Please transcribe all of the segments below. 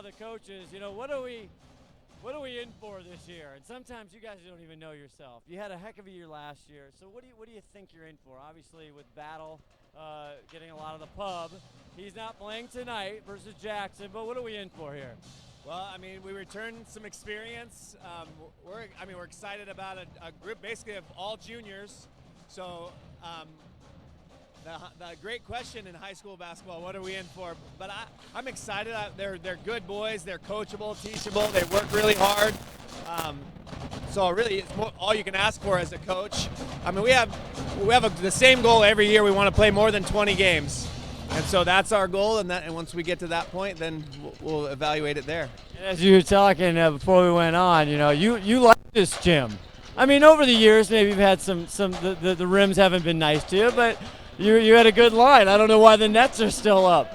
the coaches, you know, what are we in for this year? And sometimes you guys don't even know yourself. You had a heck of a year last year, so what do you think you're in for? Obviously, with Battle getting a lot of the pub, he's not playing tonight versus Jackson. But what are we in for here? Well, I mean, we returned some experience. We're excited about a group basically of all juniors. So the great question in high school basketball, what are we in for? But I'm excited. They're good boys. They're coachable, teachable. They work really hard. So really, it's all you can ask for as a coach. I mean, we have the same goal every year. We want to play more than 20 games. And so that's our goal, and once we get to that point, then we'll evaluate it there. As you were talking before we went on, you know, you like this gym. I mean, over the years, maybe you've had the rims haven't been nice to you, but you had a good line. I don't know why the nets are still up,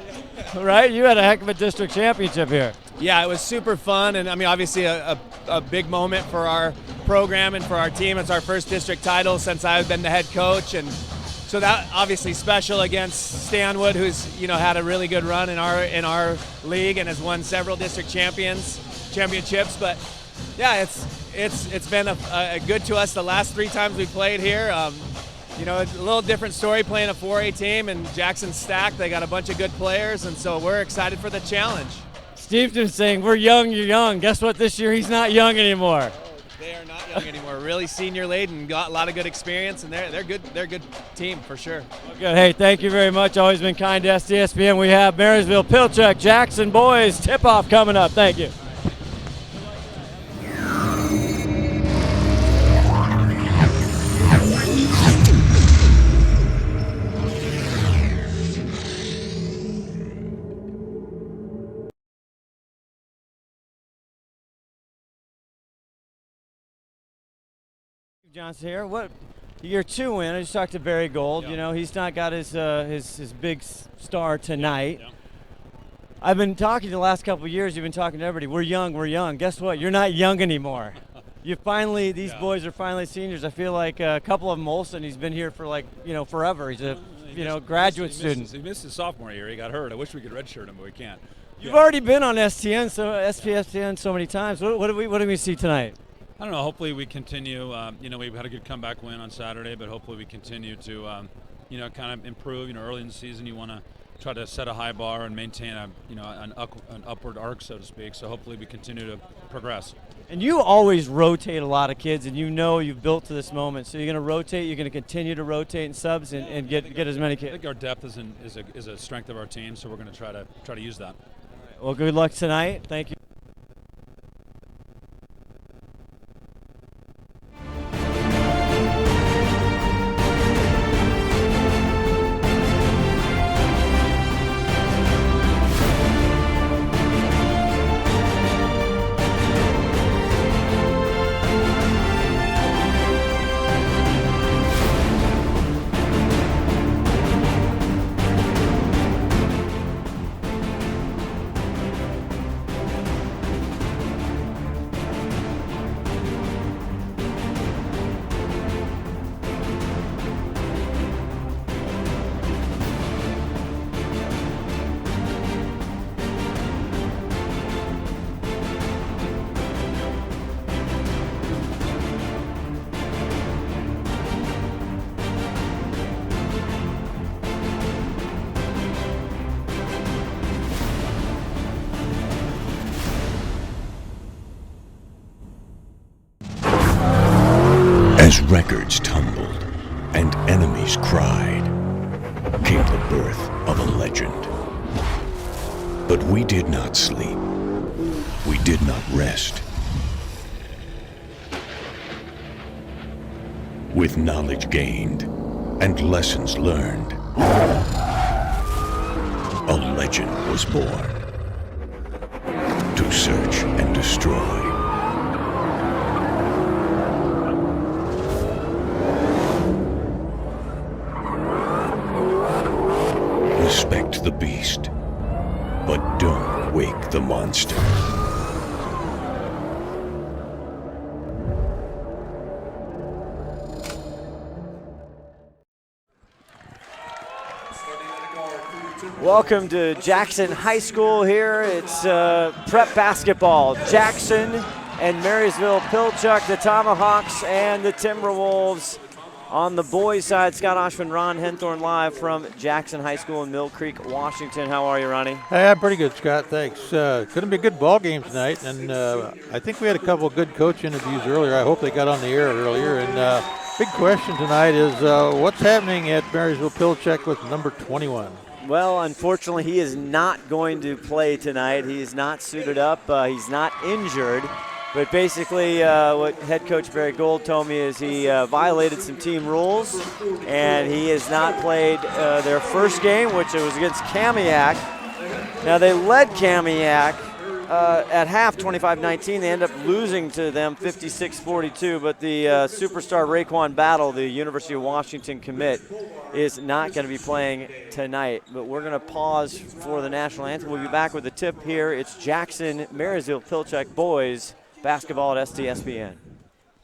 right? You had a heck of a district championship here. Yeah, it was super fun, and I mean, obviously a big moment for our program and for our team. It's our first district title since I've been the head coach, and so that obviously special against Stanwood, who's had a really good run in our league and has won several district championships. But yeah, it's been a good to us the last 3 times we played here. It's a little different story playing a 4A team, and Jackson's stacked. They got a bunch of good players, and so we're excited for the challenge. Steve's saying, we're young, you're young. Guess what? This year he's not young anymore. They are not young anymore. Really senior laden, got a lot of good experience, and they're good. They're a good team for sure. Well, good. Hey, thank you very much. Always been kind to STSPN. We have Marysville-Pilchuck, Jackson boys tip-off coming up. Thank you. Johnson here. What year 2 win? I just talked to Barry Gold. Yeah. You know, he's not got his big star tonight. Yeah. I've been talking the last couple of years. You've been talking to everybody. We're young. We're young. Guess what? You're not young anymore. These boys are finally seniors. I feel like a couple of them. Olsen, he's been here for forever. He's a graduate student. He missed his sophomore year. He got hurt. I wish we could redshirt him, but we can't. You've already been on STSPN so many times. What do we see tonight? I don't know. Hopefully we continue. We had a good comeback win on Saturday, but hopefully we continue to, kind of improve. Early in the season, you want to try to set a high bar and maintain an upward arc, so to speak. So hopefully we continue to progress. And you always rotate a lot of kids, and you've built to this moment. So you're going to rotate. You're going to continue to rotate in subs and get as many kids. I think our depth is a strength of our team, so we're going to try to use that. Well, good luck tonight. Thank you. As records tumbled and enemies cried, came the birth of a legend. But we did not sleep. We did not rest. With knowledge gained and lessons learned, a legend was born to search and destroy. Respect the beast, but don't wake the monster. Starting at a guard, Welcome to Jackson High School here. It's prep basketball. Jackson and Marysville-Pilchuck, the Tomahawks and the Timberwolves. On the boys' side, Scott Oshman, Ron Henthorn live from Jackson High School in Mill Creek, Washington. How are you, Ronnie? Hey, I'm pretty good, Scott. Thanks. Going to be a good ball game tonight, and I think we had a couple of good coach interviews earlier. I hope they got on the air earlier. And big question tonight is what's happening at Marysville-Pilchuck with number 21? Well, unfortunately, he is not going to play tonight. He is not suited up. He's not injured. But basically, what head coach Barry Gold told me is he violated some team rules, and he has not played their first game, which was against Kamiak. Now, they led Kamiak at half 25-19. They end up losing to them 56-42, but the superstar Raekwon Battle, the University of Washington commit, is not going to be playing tonight. But we're going to pause for the national anthem. We'll be back with the tip here. It's Jackson, Marysville-Pilchuck boys basketball at STSPN.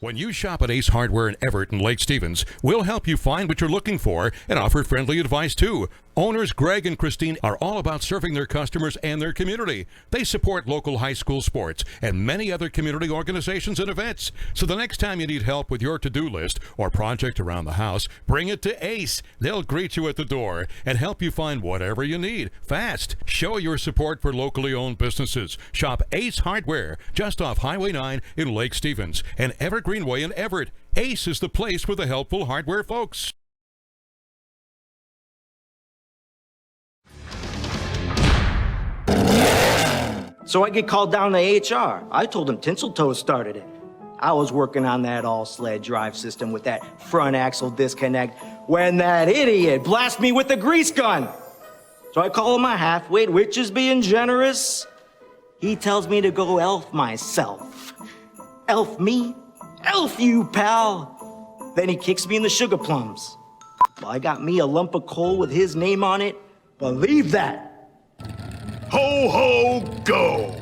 When you shop at Ace Hardware in Everett and Lake Stevens, we'll help you find what you're looking for and offer friendly advice too. Owners Greg and Christine are all about serving their customers and their community. They support local high school sports and many other community organizations and events. So the next time you need help with your to-do list or project around the house, bring it to Ace. They'll greet you at the door and help you find whatever you need fast. Show your support for locally owned businesses. Shop Ace Hardware just off Highway 9 in Lake Stevens and Evergreenway in Everett. Ace is the place for the helpful hardware folks. So I get called down to HR. I told him Tinseltoes started it. I was working on that all-sled drive system with that front axle disconnect when that idiot blasted me with the grease gun. So I call him a half-wit, which is being generous. He tells me to go elf myself. Elf me? Elf you, pal. Then he kicks me in the sugar plums. Well, I got me a lump of coal with his name on it. Believe that. Ho, ho, go!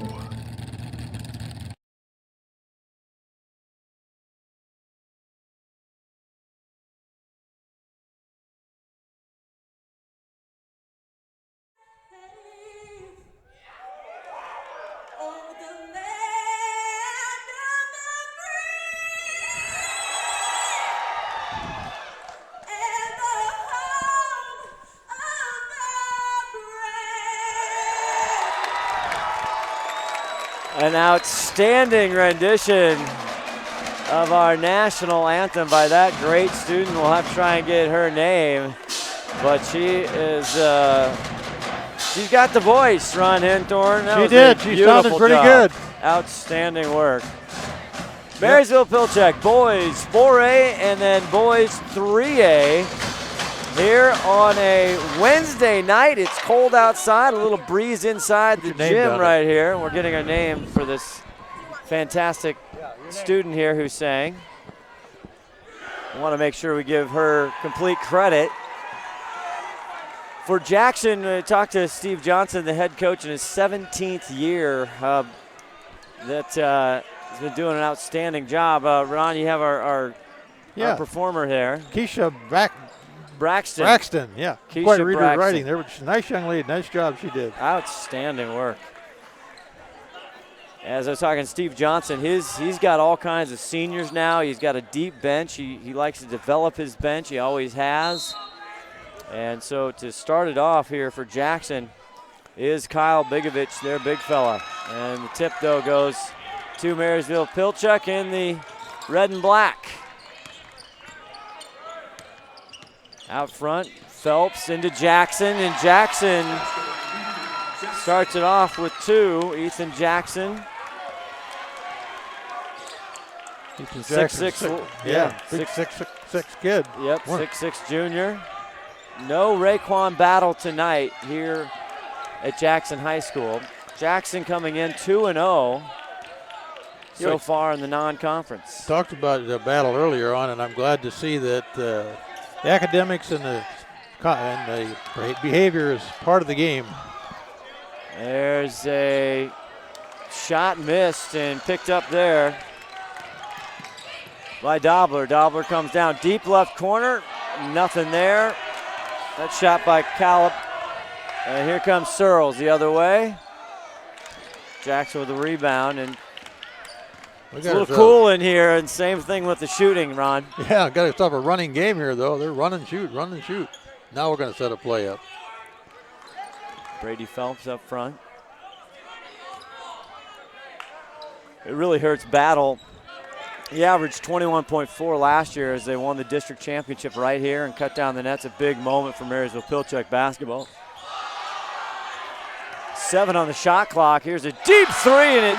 An outstanding rendition of our national anthem by that great student. We'll have to try and get her name, but she is, she's got the voice, Ron Henthorn. She did. She sounded pretty good. Outstanding work. Marysville-Pilchuck boys 4A and then boys 3A. Here on a Wednesday night, it's cold outside, a little breeze inside the gym right here. We're getting a name for this fantastic student here who sang. I want to make sure we give her complete credit. For Jackson, we talked to Steve Johnson, the head coach in his 17th year. Has been doing an outstanding job. Ron, you have our performer there. Keisha Braxton, yeah. Keisha Quite read her Braxton. writing. There was a nice young lady. Nice job she did. Outstanding work. As I was talking to Steve Johnson, he's got all kinds of seniors now. He's got a deep bench. He likes to develop his bench. He always has. And so to start it off here for Jackson is Kyle Bigovich, their big fella. And the tip, though, goes to Marysville-Pilchuck in the red and black. Out front, Phelps into Jackson, and Jackson starts it off with two. Ethan Jackson. 6'6", yeah, big 6'6" kid. Yep, 6'6" junior. No Raekwon Battle tonight here at Jackson High School. Jackson coming in 2-0 so far in the non-conference. Talked about the battle earlier on, and I'm glad to see that the academics and the behavior is part of the game. There's a shot missed and picked up there by Dobler. Dobler comes down deep left corner. Nothing there. That shot by And here comes Searles the other way. Jackson with the rebound, and it's a little cool in here, and same thing with the shooting, Ron. Yeah, got to stop a running game here, though. They're run and shoot, run and shoot. Now we're going to set a play up. Brady Phelps up front. It really hurts Battle. He averaged 21.4 last year as they won the district championship right here and cut down the nets. A big moment for Marysville-Pilchuck basketball. 7 on the shot clock. Here's a deep three, and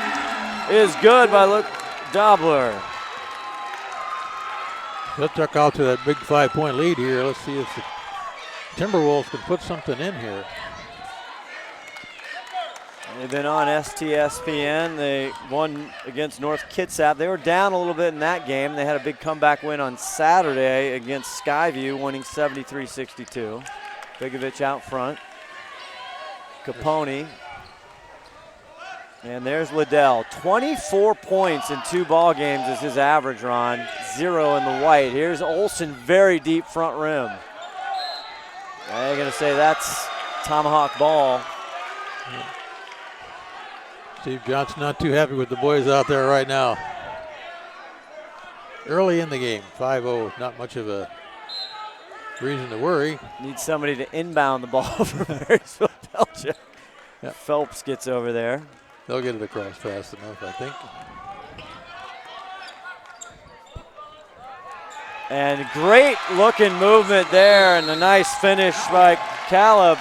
it is good by Luke Dobler. Pilchuck out to that big 5-point lead here. Let's see if the Timberwolves can put something in here. They've been on STSPN. They won against North Kitsap. They were down a little bit in that game. They had a big comeback win on Saturday against Skyview, winning 73-62. Bigovic out front. Capone. And there's Liddell. 24 points in 2 ball games is his average, Ron. 0 in the white. Here's Olsen, very deep front rim. They're going to say that's Tomahawk ball. Steve Johnson not too happy with the boys out there right now. Early in the game, 5-0, not much of a reason to worry. Need somebody to inbound the ball for Marysville-Pilchuck. Yeah. Phelps gets over there. They'll get it across fast enough, I think. And great looking movement there, and a nice finish by Caleb.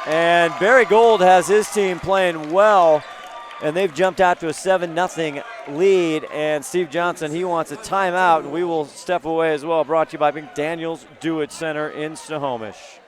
And Barry Gold has his team playing well, and they've jumped out to a 7-0 lead. And Steve Johnson, he wants a timeout, and we will step away as well. Brought to you by McDaniel's Do-It Center in Snohomish.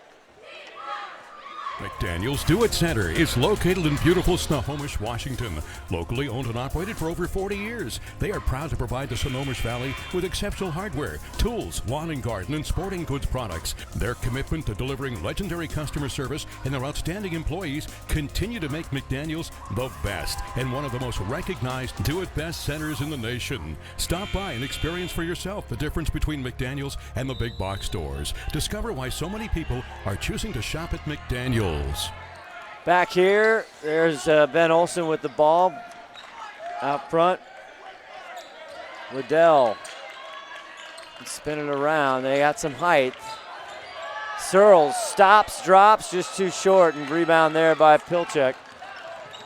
McDaniel's Do-It Center is located in beautiful Snohomish, Washington. Locally owned and operated for over 40 years, they are proud to provide the Snohomish Valley with exceptional hardware, tools, lawn and garden, and sporting goods products. Their commitment to delivering legendary customer service and their outstanding employees continue to make McDaniel's the best and one of the most recognized do-it-best centers in the nation. Stop by and experience for yourself the difference between McDaniel's and the big box stores. Discover why so many people are choosing to shop at McDaniel's. Back here, there's Ben Olsen with the ball out front. Liddell spinning around. They got some height. Searles stops, drops, just too short, and rebound there by Pilchuck.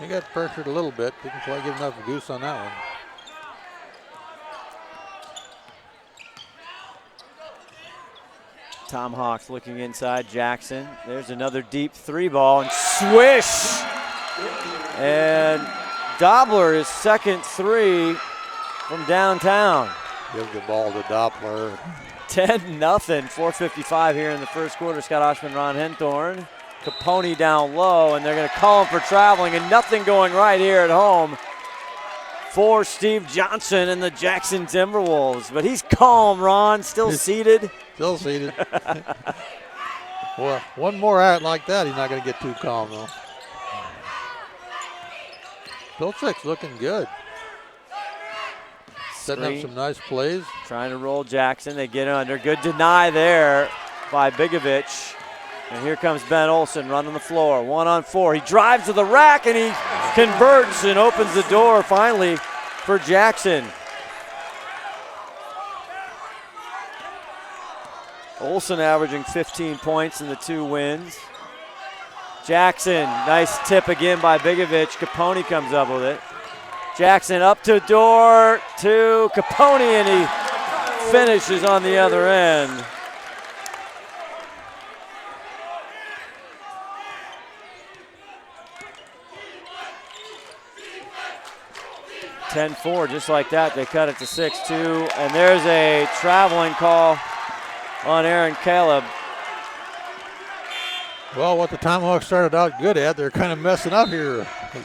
He got pressured a little bit. Didn't quite get enough goose on that one. Tomahawks looking inside. Jackson. There's another deep 3 ball, and swish! And Dobler is second 3 from downtown. Give the ball to Doppler. 10-0, 4:55 here in the first quarter. Scott Oshman, Ron Henthorn. Capone down low, and they're going to call him for traveling, and nothing going right here at home for Steve Johnson and the Jackson Timberwolves. But he's calm, Ron, still seated. Still seated. Well, one more out like that, he's not going to get too calm, though. Pilchuck's looking good. Setting up some nice plays. Trying to roll Jackson. They get under. Good deny there by Bigovic. And here comes Ben Olsen running the floor. 1-on-4. He drives to the rack, and he converts and opens the door finally for Jackson. Olsen averaging 15 points in the 2 wins. Jackson, nice tip again by Bigovic. Capone comes up with it. Jackson up to door to Capone, and he finishes on the other end. (10-4), just like that, they cut it to 6-2, and there's a traveling call on Aaron Caleb. Well, what the Tomahawks started out good at, they're kind of messing up here a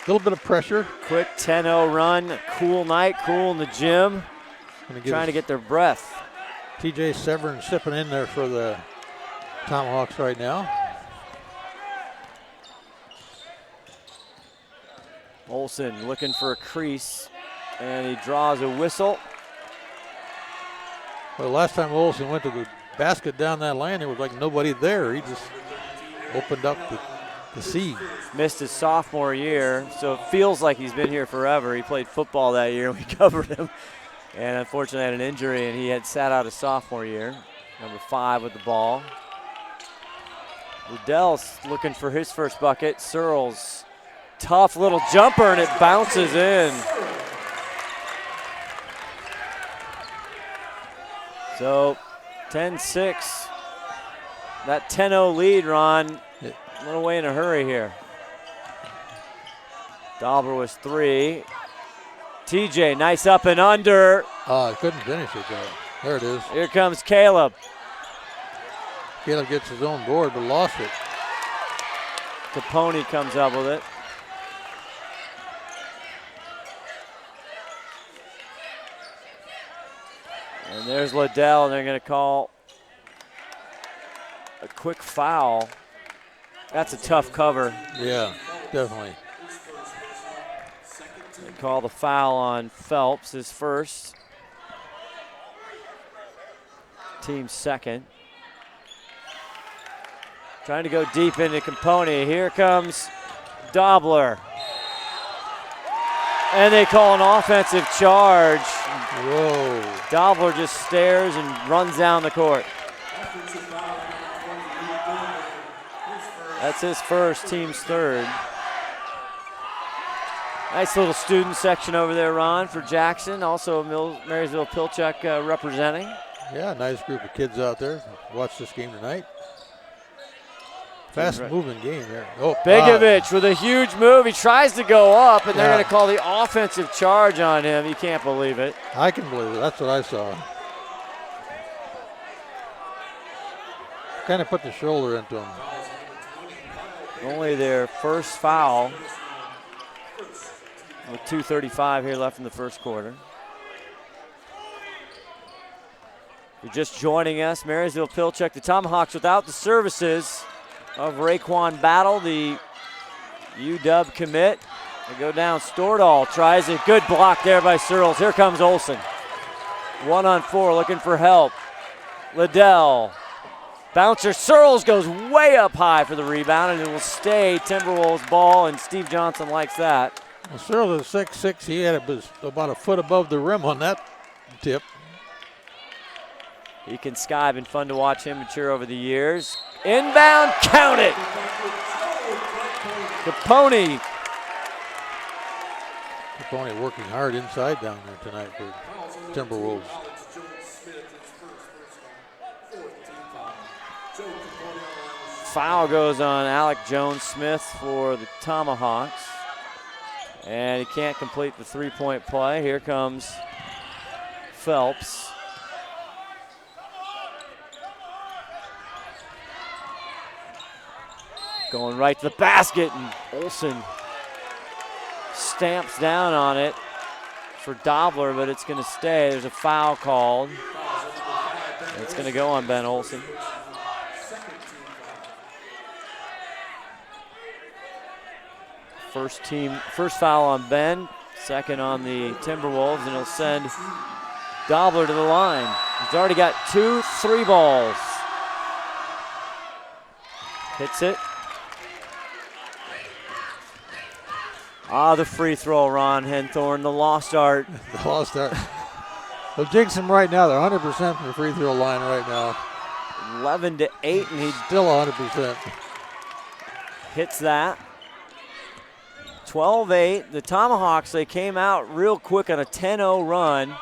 little bit of pressure. Quick 10-0 run, cool night, cool in the gym, trying to get their breath. TJ Severn sipping in there for the Tomahawks right now. Olsen looking for a crease, and he draws a whistle. Well, last time Olsen went to the basket down that lane, there was like nobody there. He just opened up the to see. Missed his sophomore year, so it feels like he's been here forever. He played football that year. We covered him, and unfortunately had an injury, and he had sat out his sophomore year. Number 5 with the ball. Liddell's looking for his first bucket. Searles, tough little jumper, and it bounces in. So 10-6. That 10-0 lead, Ron, went away in a hurry here. Dauber was 3. TJ, nice up and under. Couldn't finish it though. There it is. Here comes Caleb. Caleb gets his own board, but lost it. Capone comes up with it. And there's Liddell, and they're going to call a quick foul. That's a tough cover. Yeah, definitely. They call the foul on Phelps, his first. Team second. Trying to go deep into Capone. Here comes Dobler. And they call an offensive charge. Whoa. Dobler just stares and runs down the court. That's his first, team's third. Nice little student section over there, Ron, for Jackson. Also Marysville-Pilchuck representing. Yeah, nice group of kids out there. Watch this game tonight. Fast moving game there. Oh, Begovic with a huge move. He tries to go up, and they're Yeah. going to call the offensive charge on him. You can't believe it. I can believe it. That's what I saw. Kind of put the shoulder into him. Only their first foul with 2:35 here left in the first quarter. If you're just joining us, Marysville-Pilchuck, the Tomahawks without the services of Raekwon Battle, the UW commit. They go down. Stordahl tries a good block there by Searles. Here comes Olsen. 1-on-4 looking for help. Liddell. Bouncer. Searles goes way up high for the rebound, and it will stay Timberwolves ball, and Steve Johnson likes that. Well, Searles is 6'6". He had about a foot above the rim on that tip. He can sky. Been fun to watch him mature over the years. Inbound, count it. Capone. Capone working hard inside down there tonight for Timberwolves. Foul goes on Alec Jones-Smith for the Tomahawks. And he can't complete the three-point play. Here comes Phelps. Going right to the basket, and Olsen stamps down on it for Dobler, but it's going to stay. There's a foul called. It's going to go on Ben Olsen. First foul on Ben, second on the Timberwolves, and he'll send Dobler to the line. He's already got 2 3 balls. Hits it. The free throw, Ron Henthorn, the lost art. The lost art. They'll jinx him right now. They're 100% from the free throw line right now. 11-8, and he Still 100%. hits that. 12-8. The Tomahawks, they came out real quick on a 10-0 run.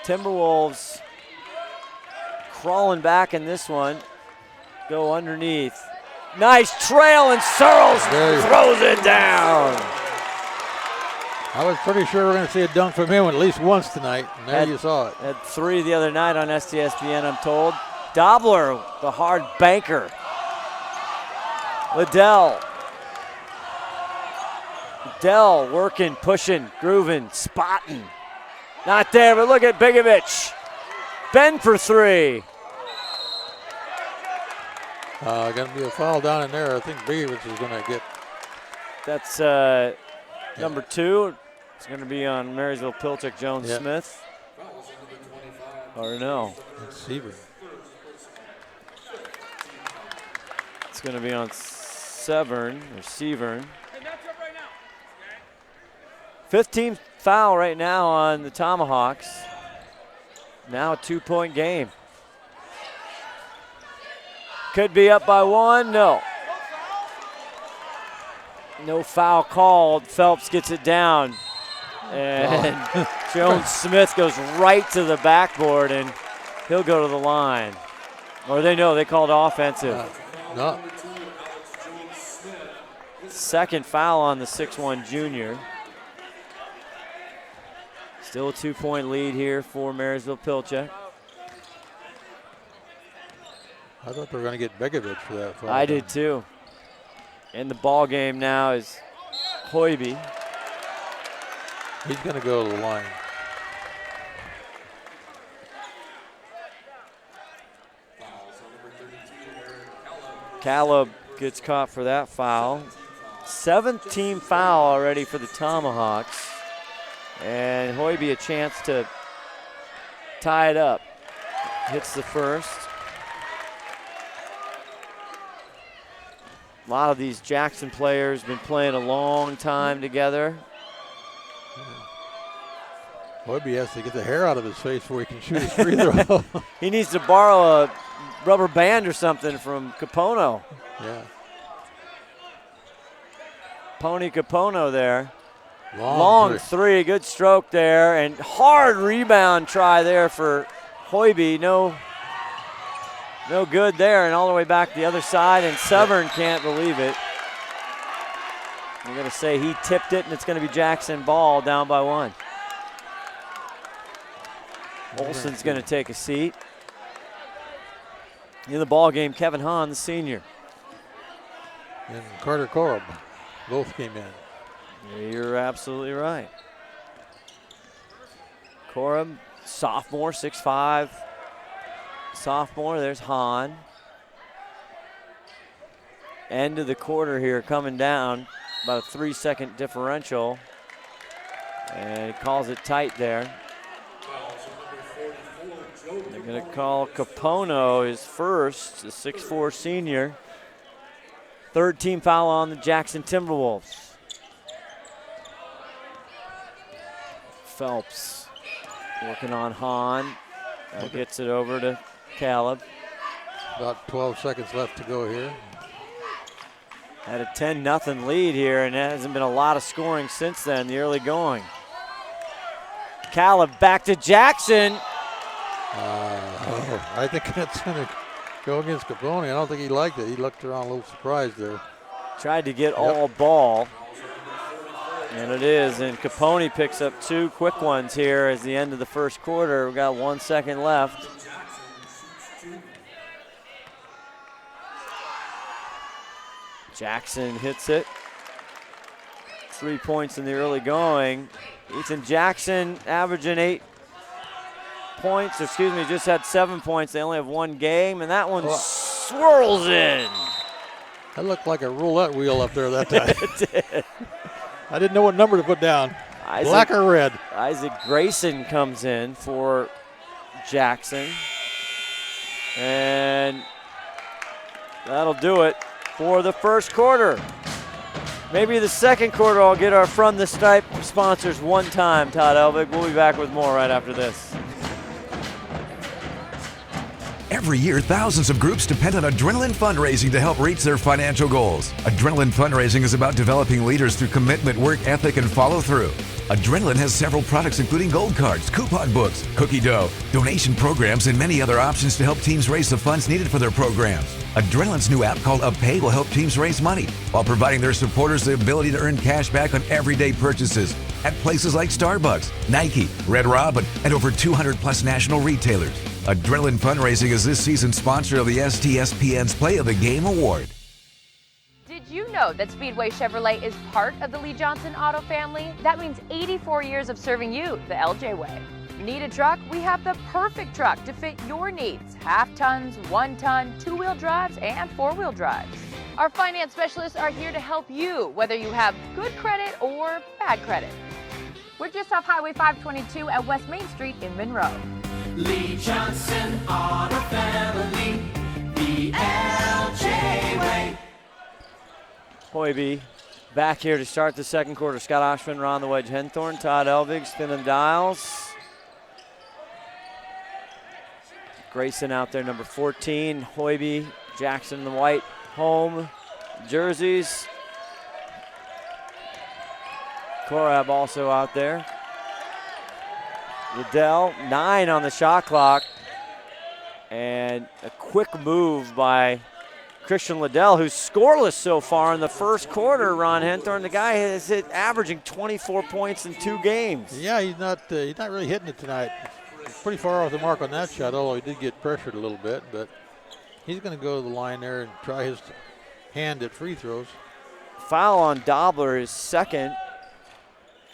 Timberwolves crawling back in this one. Go underneath. Nice trail, and Searles throws it down. I was pretty sure we're going to see a dunk from him at least once tonight, and there you saw it. Had 3 the other night on STSPN, I'm told. Dobler, the hard banker. Liddell working, pushing, grooving, spotting. Not there, but look at Begovic. Ben for 3. Going to be a foul down in there. I think Begovic is going to get. That's number 2. It's going to be on Marysville-Pilchuck Jones-Smith. Or no. Seaver. It's going to be on Severn. 15th foul right now on the Tomahawks. Now a 2-point game. Could be up by 1, no. No foul called. Phelps gets it down. And Jones Smith goes right to the backboard, and he'll go to the line. Or they know they called offensive. No. Second foul on the 6'1 junior. Still a 2-point lead here for Marysville-Pilchuck. I thought they were going to get Begovic for that foul. I did too. And the ball game now is Hoiby. He's going to go to the line. Caleb gets caught for that foul. 7th team foul already for the Tomahawks. And Hoiby a chance to tie it up. Hits the first. A lot of these Jackson players been playing a long time together. Hoiby has to get the hair out of his face before he can shoot his free throw. He needs to borrow a rubber band or something from Capono. Yeah. Pony Capono there. Long three, good stroke there, and hard rebound try there for Hoiby. No good there, and all the way back the other side, and Severn can't believe it. I'm going to say he tipped it, and it's going to be Jackson ball down by 1. Olson's going to take a seat. In the ball game, Kevin Hahn, the senior. And Carter Korb both came in. You're absolutely right. Korb, sophomore, 6'5". Sophomore, there's Hahn. End of the quarter here, coming down, about a 3-second differential. And he calls it tight there. They're going to call Capono his first, the 6'4" senior. 3rd team foul on the Jackson Timberwolves. Phelps working on Hahn. Gets it over to Caleb. About 12 seconds left to go here. Had a 10-0 lead here, and there hasn't been a lot of scoring since then, the early going. Caleb back to Jackson. I think that's going to go against Capone. I don't think he liked it. He looked around a little surprised there. Tried to get all ball. And it is, and Capone picks up 2 quick ones here as the end of the first quarter. We've got 1 second left. Jackson hits it. 3 points in the early going. Ethan Jackson averaging 8 points, just had 7 points. They only have 1 game, and that one swirls in. That looked like a roulette wheel up there that time. It did. I didn't know what number to put down. Black or red? Isaac Grayson comes in for Jackson. And that'll do it for the first quarter. Maybe the second quarter I'll get our From the Stripe sponsors one time, Todd Elvig. We'll be back with more right after this. Every year, thousands of groups depend on Adrenaline Fundraising to help reach their financial goals. Adrenaline Fundraising is about developing leaders through commitment, work ethic, and follow-through. Adrenaline has several products including gold cards, coupon books, cookie dough, donation programs, and many other options to help teams raise the funds needed for their programs. Adrenaline's new app called UpPay will help teams raise money while providing their supporters the ability to earn cash back on everyday purchases at places like Starbucks, Nike, Red Robin, and over 200+ national retailers. Adrenaline Fundraising is this season's sponsor of the STSPN's Play of the Game Award. Did you know that Speedway Chevrolet is part of the Lee Johnson Auto family? That means 84 years of serving you the LJ way. Need a truck? We have the perfect truck to fit your needs. Half tons, 1 ton, 2-wheel drives, and 4-wheel drives. Our finance specialists are here to help you, whether you have good credit or bad credit. We're just off Highway 522 at West Main Street in Monroe. Lee Johnson Auto Family, the LJ way. Hoiby back here to start the second quarter. Scott Oshman, Ron the Wedge Henthorn, Todd Elvig spinning dials. Grayson out there, number 14. Hoiby, Jackson in the white home jerseys. Korab also out there. Liddell, 9 on the shot clock. And a quick move by Christian Liddell, who's scoreless so far in the first quarter, Ron Henthorn. The guy has hit averaging 24 points in 2 games. Yeah, he's not really hitting it tonight. He's pretty far off the mark on that shot, although he did get pressured a little bit. But he's going to go to the line there and try his hand at free throws. Foul on Dobler, his second,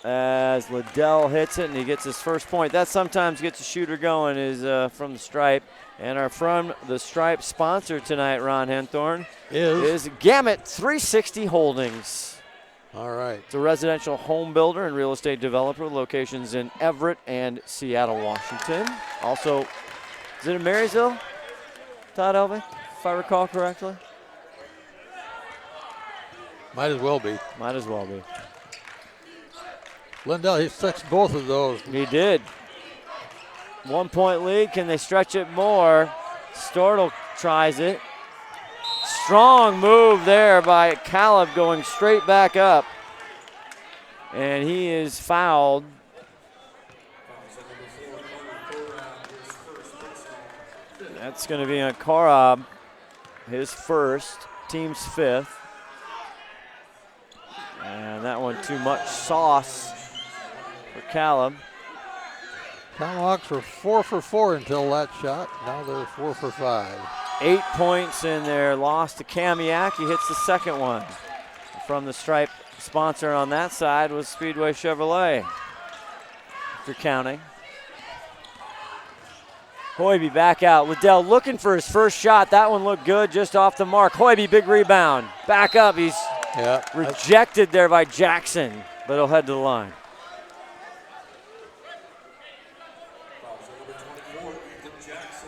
as Liddell hits it and he gets his first point. That sometimes gets a shooter going, is from the stripe. And our From the Stripe sponsor tonight, Ron Henthorn, is Gamut 360 Holdings. All right. It's a residential home builder and real estate developer with locations in Everett and Seattle, Washington. Also, is it in Marysville, Todd Elvey, if I recall correctly? Might as well be. Might as well be. Lindell, he sticks both of those. He did. 1 point lead. Can they stretch it more? Stortle tries it. Strong move there by Caleb, going straight back up. And he is fouled. That's going to be on Korab, his first, team's 5th. And that one too much sauce for Caleb. Tomahawks were 4 for 4 until that shot. Now they're 4 for 5. 8 points in their loss to Kamiak. He hits the second one. From the Stripe sponsor on that side was Speedway Chevrolet, if you're counting. Hoiby back out. Liddell looking for his first shot. That one looked good, just off the mark. Hoiby, big rebound. Back up. He's rejected there by Jackson, but he'll head to the line.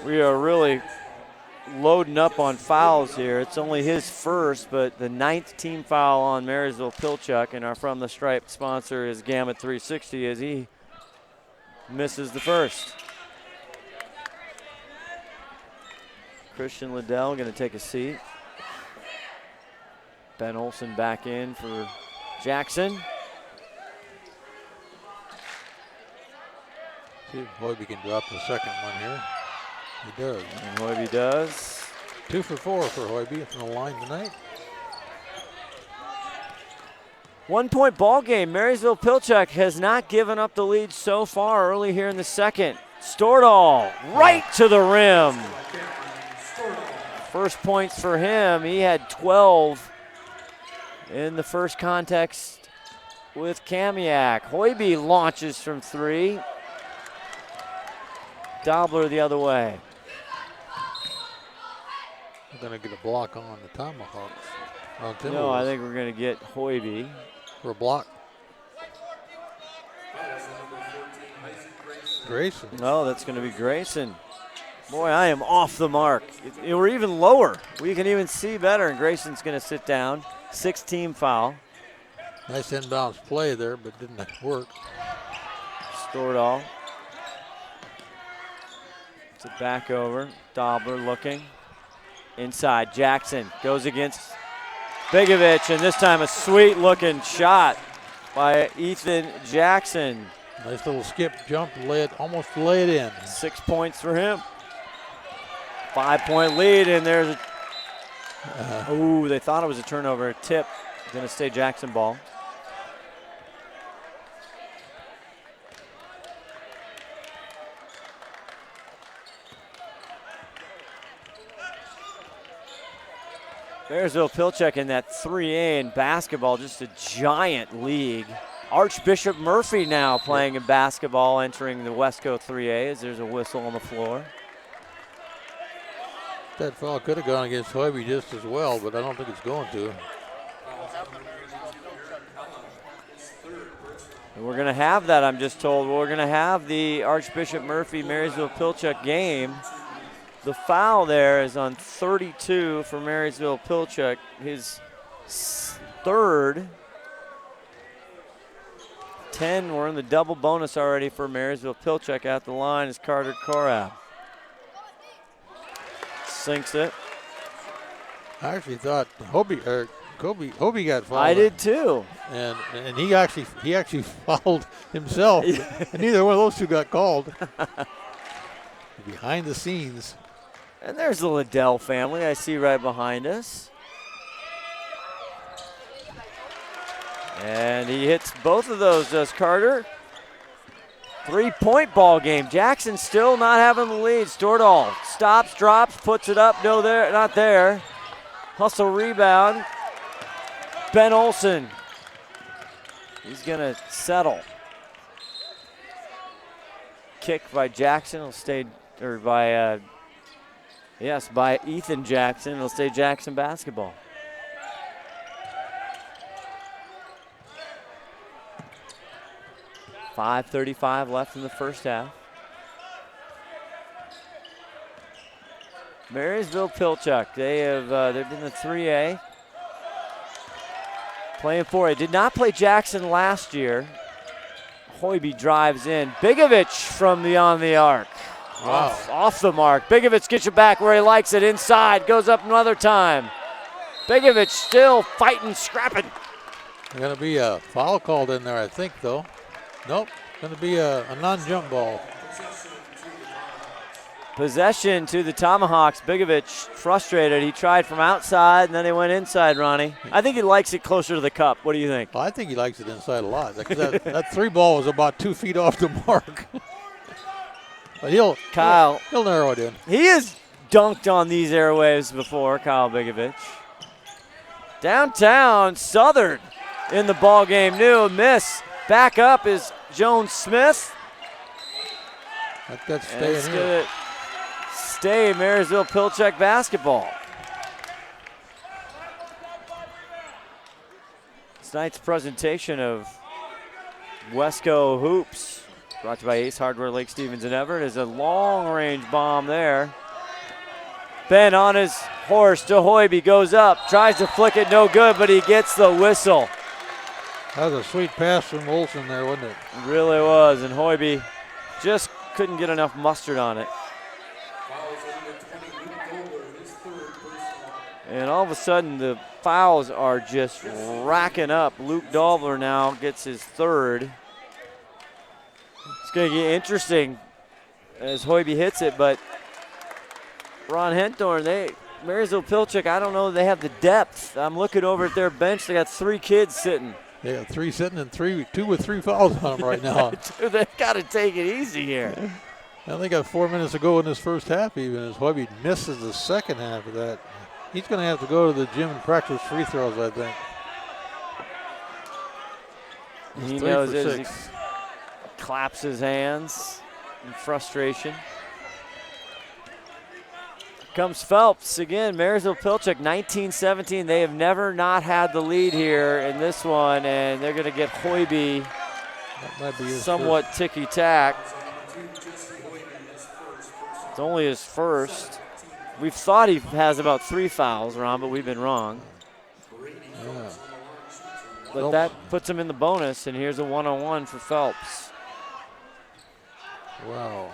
We are really loading up on fouls here. It's only his first, but the 9th team foul on Marysville-Pilchuck, and our From the Stripe sponsor is Gamut 360 as he misses the first. Christian Liddell going to take a seat. Ben Olsen back in for Jackson. See if Hoiby can drop the second one here. He does. And Hoiby does. 2 for 4 for Hoiby from the line tonight. 1 point ball game. Marysville-Pilchuck has not given up the lead so far early here in the second. Stordahl right to the rim. First points for him. He had 12 in the first context with Kamiak. Hoiby launches from 3. Dobler the other way. We're going to get a block on the Tomahawks. No, I think we're going to get Hoiby. For a block. Grayson. No, that's going to be Grayson. Boy, I am off the mark. We're even lower. We can even see better, and Grayson's going to sit down. 6th team foul. Nice inbounds play there, but didn't work. Stordahl. It's a back over. Dobler looking. Inside, Jackson goes against Begovic, and this time a sweet-looking shot by Ethan Jackson. Nice little skip jump, almost lay it in. 6 points for him. 5 point lead, and there's they thought it was a turnover. Tip, going to stay Jackson ball. Marysville-Pilchuck in that 3A in basketball, just a giant league. Archbishop Murphy now playing in basketball, entering the Westco 3A as there's a whistle on the floor. That foul could have gone against Hoiby just as well, but I don't think it's going to. And we're going to have that, I'm just told. We're going to have the Archbishop Murphy Marysville-Pilchuck game. The foul there is on 32 for Marysville-Pilchuck, his third. 10, we're in the double bonus already for Marysville-Pilchuck. At the line is Carter Korab. Sinks it. I actually thought Kobe got fouled. I did too. And he actually fouled himself. And neither one of those two got called. Behind the scenes. And there's the Liddell family I see right behind us. And he hits both of those, does Carter. 3-point ball game. Jackson still not having the lead. Stordahl stops, drops, puts it up. No, there, not there. Hustle rebound. Ben Olsen. He's going to settle. Kick by Jackson. Will stay, or by, by Ethan Jackson. It'll stay Jackson basketball. .5:35 left in the first half. Marysville-Pilchuck, they're in the 3A. Playing 4A. Did not play Jackson last year. Hoiby drives in. Bigovic from beyond the arc. Wow. Off the mark. Bigovic gets it back where he likes it. Inside, goes up another time. Bigovic still fighting, scrapping. There's going to be a foul called in there, I think, though. Nope, going to be a non-jump ball. Possession to the Tomahawks. Bigovic frustrated. He tried from outside, and then he went inside, Ronnie. I think he likes it closer to the cup. What do you think? Well, I think he likes it inside a lot. That three ball was about 2 feet off the mark. But he'll narrow it in. He has dunked on these airwaves before, Kyle Bigovic. Downtown, Southern in the ball game. New miss. Back up is Jones Smith. That's staying here. Stay Marysville-Pilchuck basketball. Tonight's presentation of Wesco Hoops, brought to you by Ace Hardware, Lake Stevens and Everett, is a long-range bomb there. Ben on his horse to Hoiby, goes up, tries to flick it, no good, but he gets the whistle. That was a sweet pass from Olsen there, wasn't it? It really was, and Hoiby just couldn't get enough mustard on it. And all of a sudden, the fouls are just racking up. Luke Daubler now gets his third. It's going to get interesting as Hoiby hits it, but Ron Henthorn, Marysville-Pilchuck, I don't know, they have the depth. I'm looking over at their bench. They got 3 kids sitting. They got 3 sitting and 2 with 3 fouls on them right now. Dude, they've got to take it easy here. And they got 4 minutes to go in this first half even as Hoiby misses the second half of that. He's going to have to go to the gym and practice free throws, I think. He knows it as he claps his hands in frustration. Comes Phelps again. Marysville-Pilchuck 19-17. They have never not had the lead here in this one, and they're going to get Hoiby somewhat ticky-tack. It's only his first. We've thought he has about 3 fouls, Ron, but we've been wrong. Yeah. But that puts him in the bonus, and here's a one-on-one for Phelps. Wow.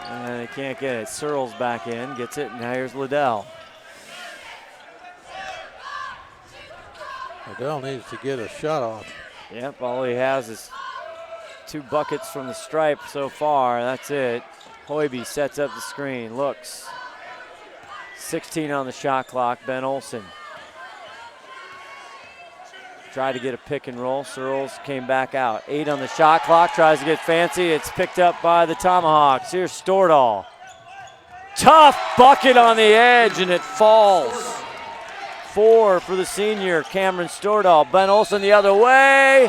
And they can't get it. Searles back in, gets it, and now here's Liddell. Liddell needs to get a shot off. Yep, all he has is 2 buckets from the stripe so far. That's it. Hoiby sets up the screen, looks. 16 on the shot clock, Ben Olsen. Tried to get a pick and roll. Searles came back out. 8 on the shot clock, tries to get fancy. It's picked up by the Tomahawks. Here's Stordahl. Tough bucket on the edge, and it falls. 4 for the senior, Cameron Stordahl. Ben Olsen the other way,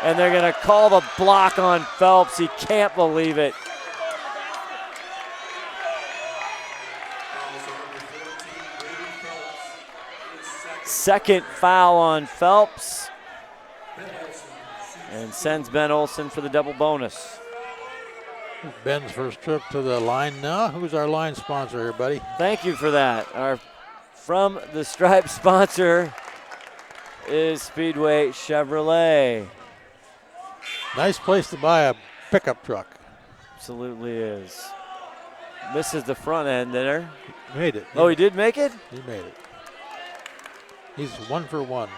and they're going to call the block on Phelps. He can't believe it. Second foul on Phelps, and sends Ben Olsen for the double bonus. Ben's first trip to the line now. Who's our line sponsor here, buddy? Thank you for that. Our From the Stripe sponsor, is Speedway Chevrolet. Nice place to buy a pickup truck. Absolutely is. Misses the front end there. Made it. Oh, he did make it? He made it. He's 1 for 1.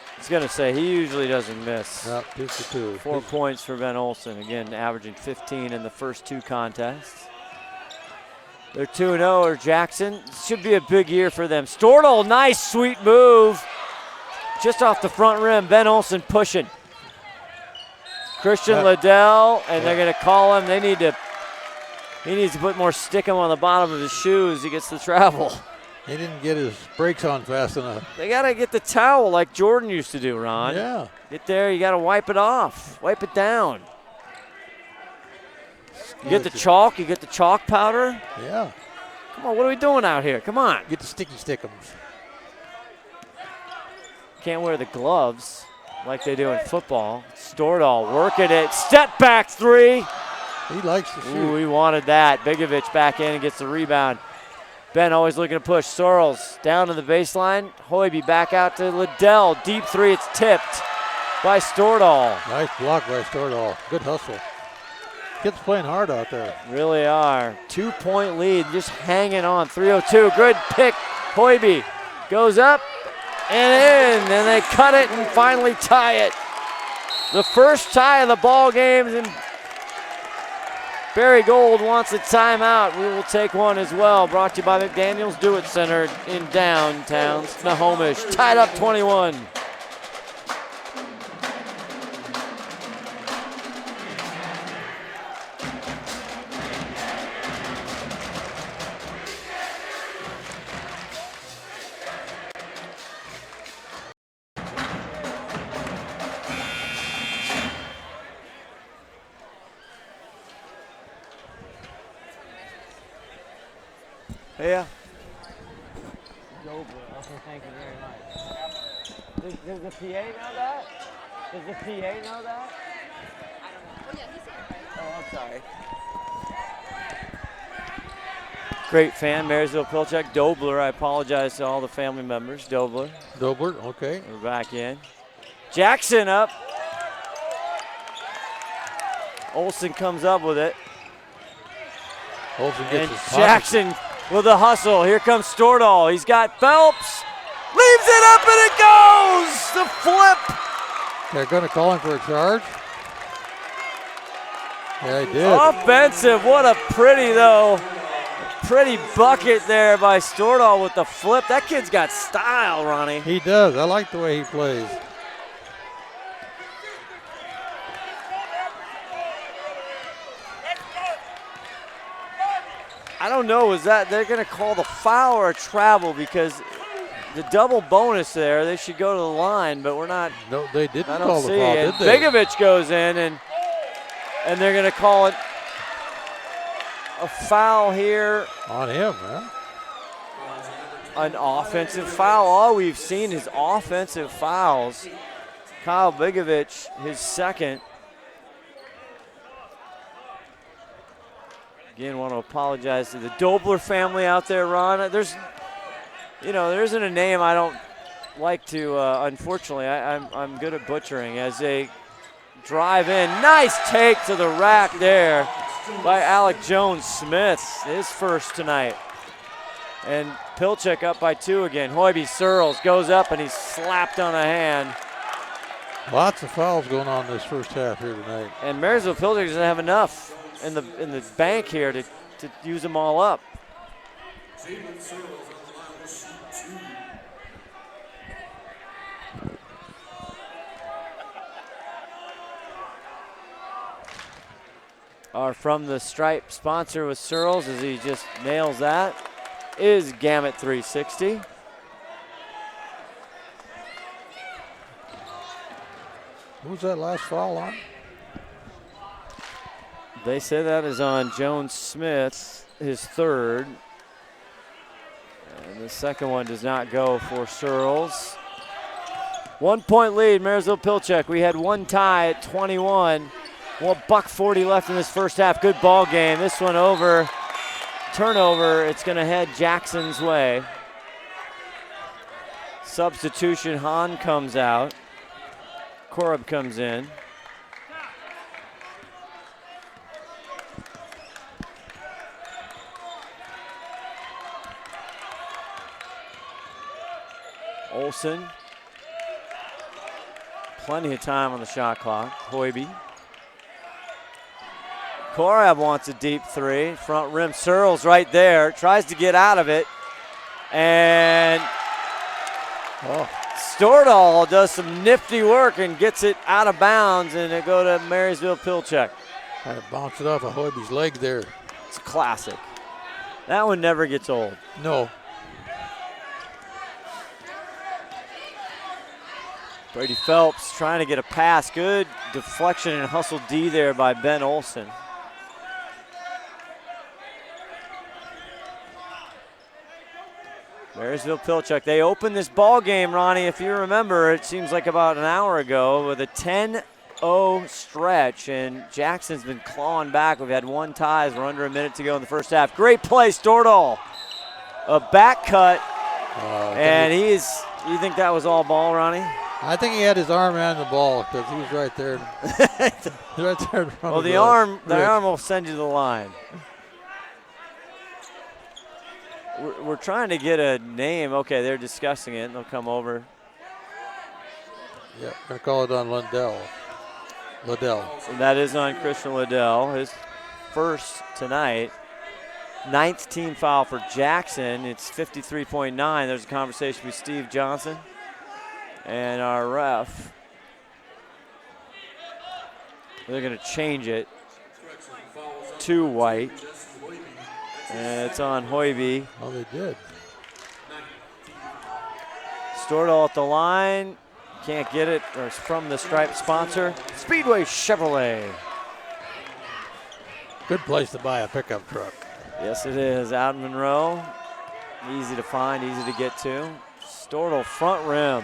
I was going to say, he usually doesn't miss. No, 2 for 2. 4 points for Ben Olsen. Again, averaging 15 in the first 2 contests. They're 2-0, or Jackson. Should be a big year for them. Stordahl, nice, sweet move. Just off the front rim, Ben Olsen pushing. Christian Liddell, and they're going to call him. He needs to put more stickum on the bottom of his shoes. He gets to travel. He didn't get his brakes on fast enough. They got to get the towel like Jordan used to do, Ron. Yeah. Get there, you got to wipe it off. Wipe it down. You get the chalk, you get the chalk powder. Yeah. Come on, what are we doing out here? Come on. Get the sticky stickums. Can't wear the gloves like they do in football. Stordahl working it. Step back 3. He likes to shoot. Ooh, he wanted that. Bigovich back in and gets the rebound. Ben always looking to push. Sorrells down to the baseline. Hoiby back out to Liddell. Deep 3, it's tipped by Stordahl. Nice block by Stordahl. Good hustle. Kids playing hard out there. Really are. 2-point lead, just hanging on. 3:02, good pick. Hoiby goes up and in, and they cut it and finally tie it. The first tie of the ball game, and Barry Gold wants a timeout. We will take one as well. Brought to you by McDaniels Do It Center in downtown Snohomish. Tied up 21. Yeah. Okay, thank you very much. Does the PA know that? Does the PA know that? I don't know. Oh, yeah, he said it right. Oh, I'm sorry. Great fan, Marysville-Pilchuck. Dobler, I apologize to all the family members. Dobler, okay. We're back in. Jackson up. Olsen comes up with it. Olsen gets and his Jackson with a hustle. Here comes Stordahl. He's got Phelps. Leaves it up and it goes. The flip. They're going to call him for a charge. Yeah, he did. Offensive. What a pretty, though. Pretty bucket there by Stordahl with the flip. That kid's got style, Ronnie. He does. I like the way he plays. I don't know, is that they're going to call the foul or a travel, because the double bonus there, they should go to the line, but we're not. No, they didn't I don't call see the foul, it. did they? Bigovich goes in, and they're going to call it a foul here. On him, huh? An offensive foul. All we've seen is offensive fouls. Kyle Bigovich, his second. Again, want to apologize to the Dobler family out there, Ron. There isn't a name I don't like to, unfortunately, I'm good at butchering. As they drive in, nice take to the rack there by Alec Jones-Smith, his first tonight. And Pilchuck up by 2 again. Hoiby Searles goes up and he's slapped on a hand. Lots of fouls going on this first half here tonight. And Marysville-Pilchuck doesn't have enough in the bank here to use them all up. Our From the Stripe sponsor with Searles, as he just nails that, is Gamut 360. Who's that last foul on? They say that is on Jones-Smith, his third. And the second one does not go for Searles. 1 point lead, Marysville-Pilchuck. We had one tie at 21. Well, $1:40 left in this first half. Good ball game. This one over turnover, it's going to head Jackson's way. Substitution, Hahn comes out. Korab comes in. Olsen. Plenty of time on the shot clock. Hoiby. Korab wants a deep three. Front rim, Searles right there. Tries to get out of it. And Stordahl does some nifty work and gets it out of bounds, and it go to Marysville-Pilchuck. Kind of bounced it off of Hoiby's leg there. It's classic. That one never gets old. No. Brady Phelps trying to get a pass. Good deflection and hustle D there by Ben Olsen. Marysville-Pilchuck, they opened this ball game, Ronnie, if you remember, it seems like about an hour ago, with a 10-0 stretch, and Jackson's been clawing back. We've had one tie as we're under a minute to go in the first half. Great play, Stordahl. A back cut, and you think that was all ball, Ronnie? I think he had his arm around the ball because he was right there. Right there in front of the arm will send you to the line. We're trying to get a name. Okay, they're discussing it, and they'll come over. Yeah, going to call it on Liddell. And that is on Christian Liddell, his first tonight. 9th team foul for Jackson. It's 53.9. There's a conversation with Steve Johnson and our ref. They're going to change it to white. And it's on Hoiby. Oh, they did. Stordahl at the line. Can't get it. Or it's from the Stripe sponsor, Speedway Chevrolet. Good place to buy a pickup truck. Yes, it is. Out in Monroe. Easy to find, easy to get to. Stordahl front rim.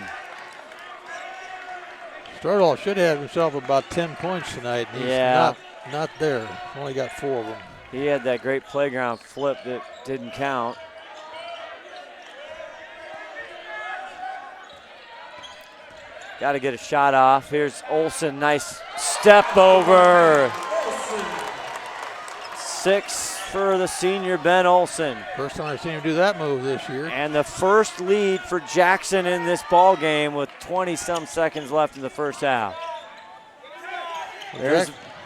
Stordahl should have himself about 10 points tonight. And he's not there. Only got 4 of them. He had that great playground flip that didn't count. Got to get a shot off. Here's Olsen, nice step over. 6 for the senior Ben Olsen. First time I've seen him do that move this year. And the first lead for Jackson in this ball game with 20-some seconds left in the first half.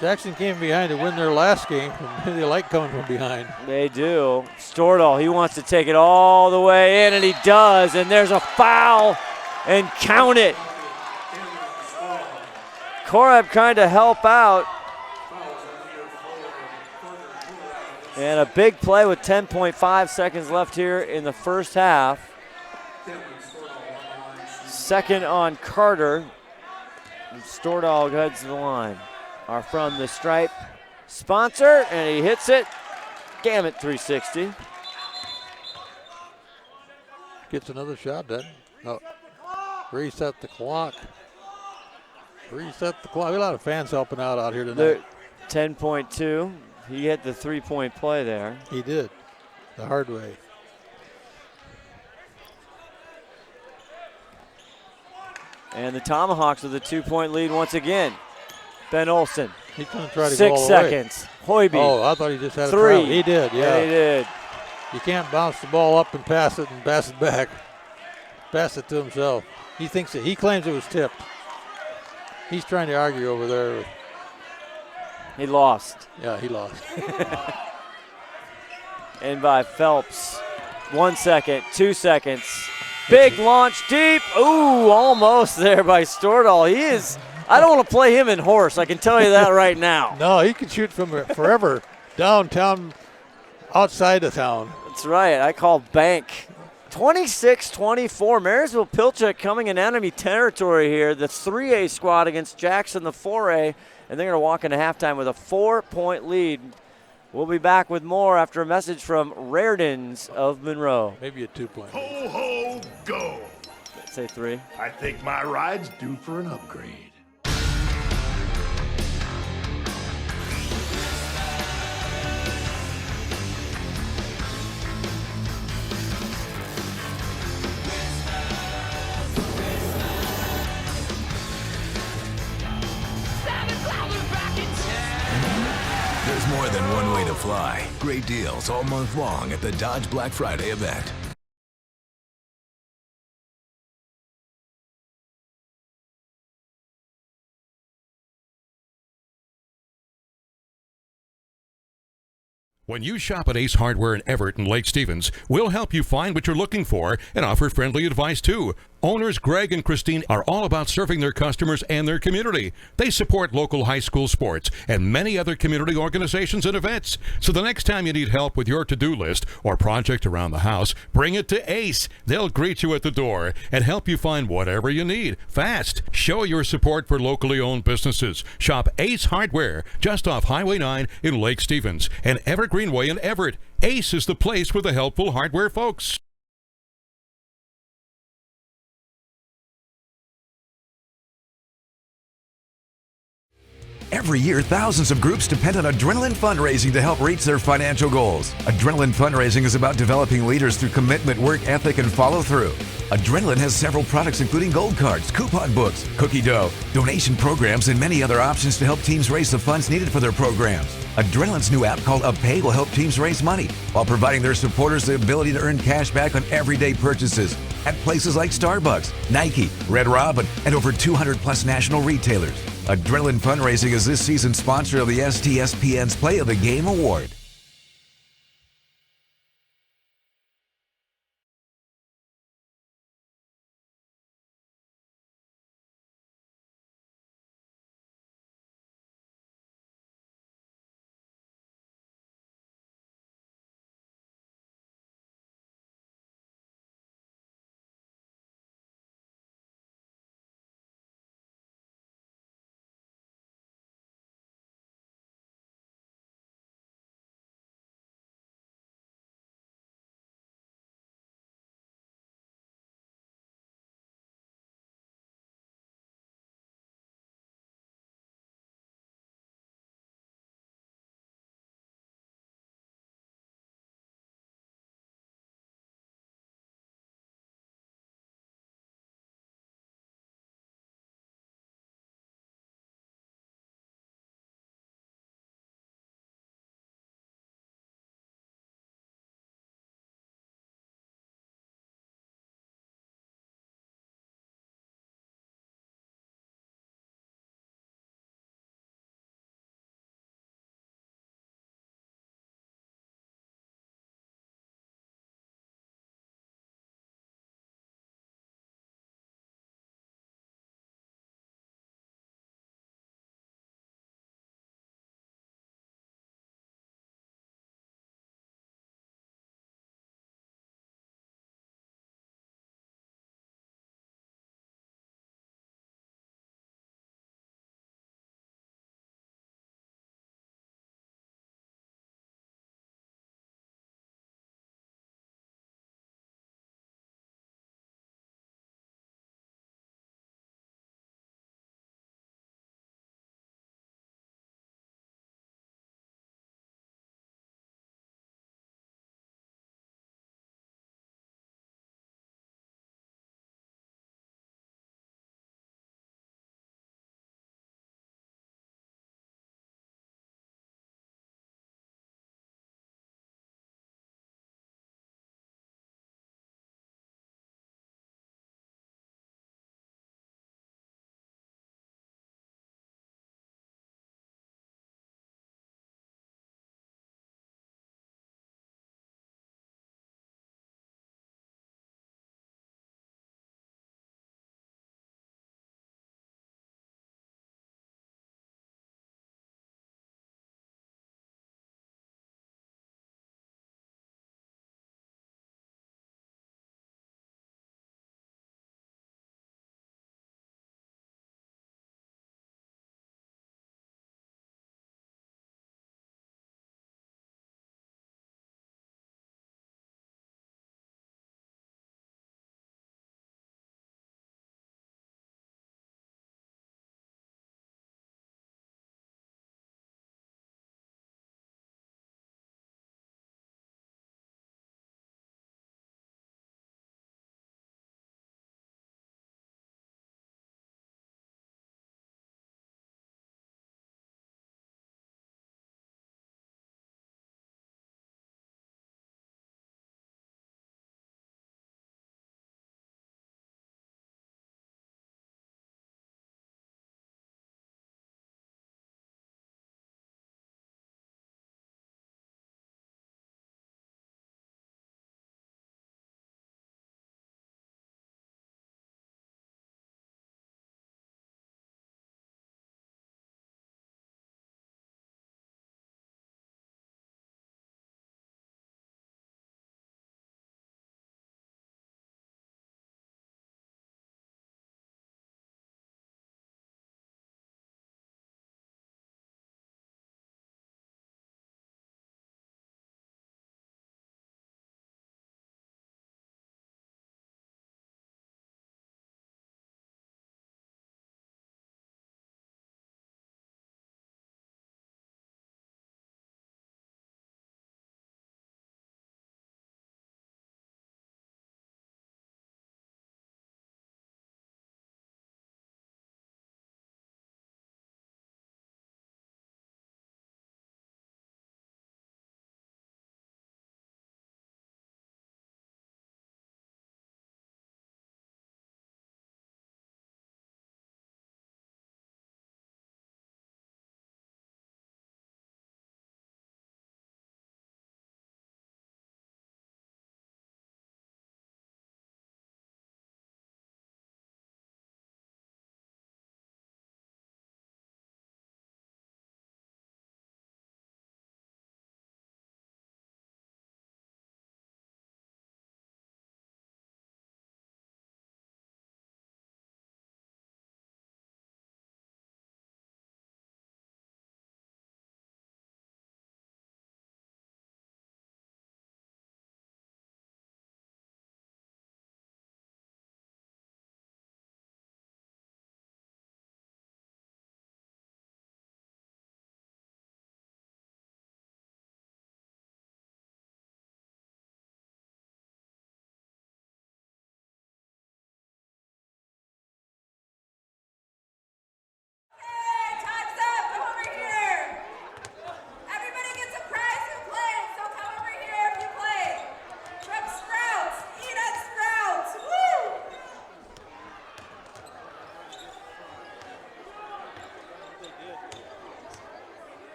Jackson came behind to win their last game, and they like coming from behind. They do. Stordahl, he wants to take it all the way in, and he does. And there's a foul, and count it. Korab trying to help out. And a big play with 10.5 seconds left here in the first half. Second on Carter. And Stordahl heads to the line. Are from the Stripe sponsor, and he hits it. Gamut 360. Gets another shot, doesn't he? Oh. Reset the clock. Reset the clock. A lot of fans helping out here tonight. 10.2. He hit the 3-point play there. He did. The hard way. And the Tomahawks with a 2-point lead once again. Ben Olsen. He's going to try to 6 go all the seconds. way. Hoiby. Oh, I thought he just had 3. a travel. He did, yeah. Yeah, he did. You can't bounce the ball up and pass it back. Pass it to himself. He thinks he claims it was tipped. He's trying to argue over there. He lost. Yeah, he lost. And by Phelps. 1 second, 2 seconds. Big launch deep. Ooh, almost there by Stordahl. He is. I don't want to play him in horse. I can tell you that right now. No, he can shoot from forever downtown, outside of town. That's right. I call bank. 26-24. Marysville-Pilchuck coming in enemy territory here. The 3A squad against Jackson, the 4A. And they're going to walk into halftime with a 4-point lead. We'll be back with more after a message from Rairdens of Monroe. Maybe a 2-point. Ho, ho, go. Say 3. I think my ride's due for an upgrade. buy. Great deals all month long at the Dodge Black Friday event. When you shop at Ace Hardware in Everett and Lake Stevens, we'll help you find what you're looking for and offer friendly advice too. Owners Greg and Christine are all about serving their customers and their community. They support local high school sports and many other community organizations and events. So the next time you need help with your to-do list or project around the house, bring it to Ace. They'll greet you at the door and help you find whatever you need fast. Show your support for locally owned businesses. Shop Ace Hardware just off Highway 9 in Lake Stevens and Everett Greenway in Everett. Ace is the place for the helpful hardware folks. Every year, thousands of groups depend on Adrenaline Fundraising to help reach their financial goals. Adrenaline Fundraising is about developing leaders through commitment, work ethic, and follow through. Adrenaline has several products including gold cards, coupon books, cookie dough, donation programs, and many other options to help teams raise the funds needed for their programs. Adrenaline's new app called UpPay will help teams raise money while providing their supporters the ability to earn cash back on everyday purchases at places like Starbucks, Nike, Red Robin, and over 200 plus national retailers. Adrenaline Fundraising is this season's sponsor of the STSPN's Play of the Game Award.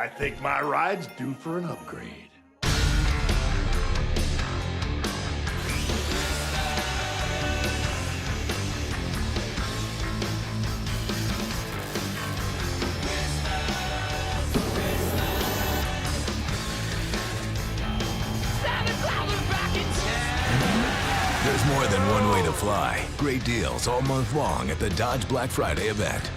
I think my ride's due for an upgrade. There's more than one way to fly. Great deals all month long at the Dodge Black Friday event.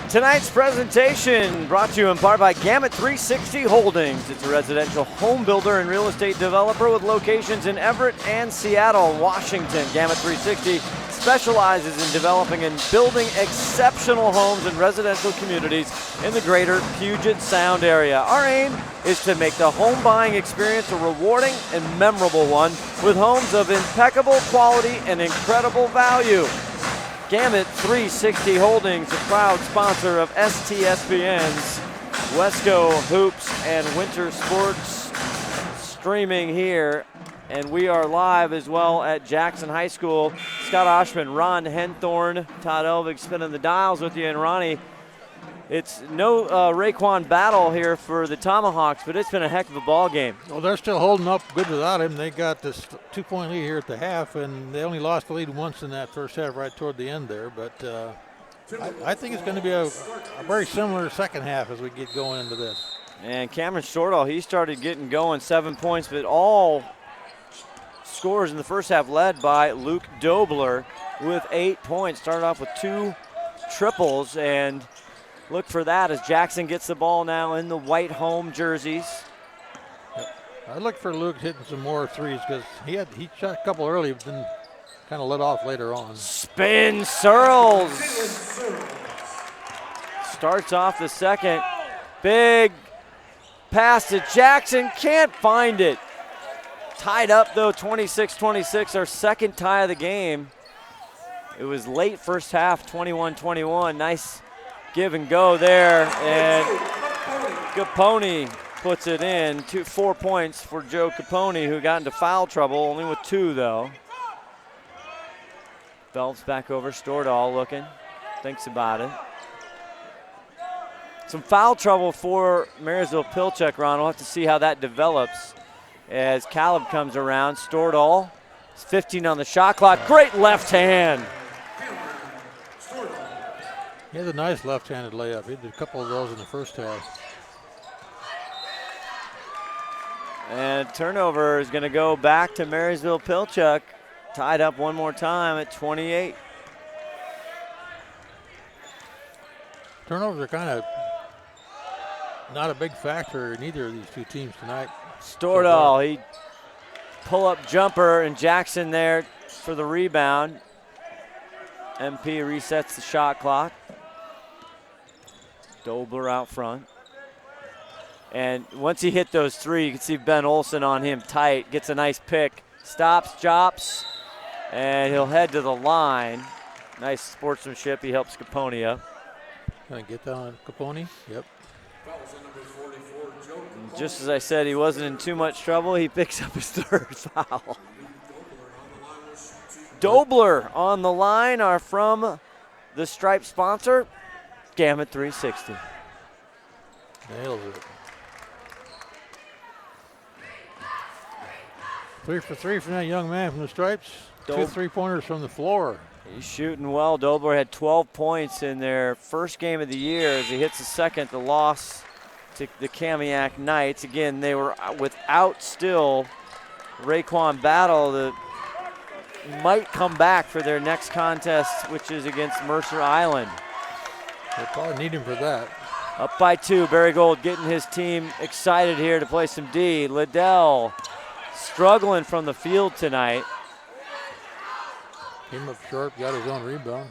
Tonight's presentation brought to you in part by Gamut 360 Holdings. It's a residential home builder and real estate developer with locations in Everett and Seattle, Washington. Gamut 360 specializes in developing and building exceptional homes and residential communities in the greater Puget Sound area. Our aim is to make the home buying experience a rewarding and memorable one with homes of impeccable quality and incredible value. Gamut 360 Holdings, a proud sponsor of STSPN's Wesco Hoops and Winter Sports streaming here. And we are live as well at Jackson High School. Scott Oshman, Ron Henthorn, Todd Elvig spinning the dials with you. And Ronnie, it's no Raekwon Battle here for the Tomahawks, but it's been a heck of a ball game. Well, they're still holding up good without him. They got this 2-point lead here at the half, and they only lost the lead once in that first half right toward the end there. But I think it's going to be a very similar second half as we get going into this. And Cameron Shortall, he started getting going, 7 points, but all scores in the first half led by Luke Dobler with 8 points. Started off with 2 triples, and look for that as Jackson gets the ball now in the white home jerseys. I look for Luke hitting some more threes because he shot a couple early, but then kind of let off later on. Spin Searles starts off the second. Big pass to Jackson, can't find it. Tied up though, 26-26, our second tie of the game. It was late first half, 21-21. Nice give and go there, and Capone puts it in. 4 points for Joe Capone, who got into foul trouble, only with 2 though. Phelps back over, Stordahl looking, thinks about it. Some foul trouble for Marysville-Pilchuck, Ron. We'll have to see how that develops as Caleb comes around. Stordahl, 15 on the shot clock. Great left hand. He has a nice left-handed layup. He did a couple of those in the first half. And turnover is going to go back to Marysville-Pilchuck. Tied up one more time at 28. Turnovers are kind of not a big factor in either of these two teams tonight. Stordahl, he pull-up jumper, and Jackson there for the rebound. MP resets the shot clock. Dobler out front. And once he hit those 3, you can see Ben Olsen on him tight. Gets a nice pick. Stops, chops, and he'll head to the line. Nice sportsmanship. He helps Capone up. Gonna get down on Capone? Yep. And just as I said, he wasn't in too much trouble. He picks up his 3rd foul. Dobler on the line are from the Stripe sponsor, Gamut 360. Nails it. 3 for 3 from that young man from the Stripes. 2 3-pointers from the floor. He's shooting well. Dobler had 12 points in their first game of the year as he hits the second, the loss to the Kamiak Knights. Again, they were without still Raekwon Battle, that might come back for their next contest, which is against Mercer Island. They'll probably need him for that. Up by 2, Barry Gold getting his team excited here to play some D. Liddell struggling from the field tonight. Came up short, got his own rebound.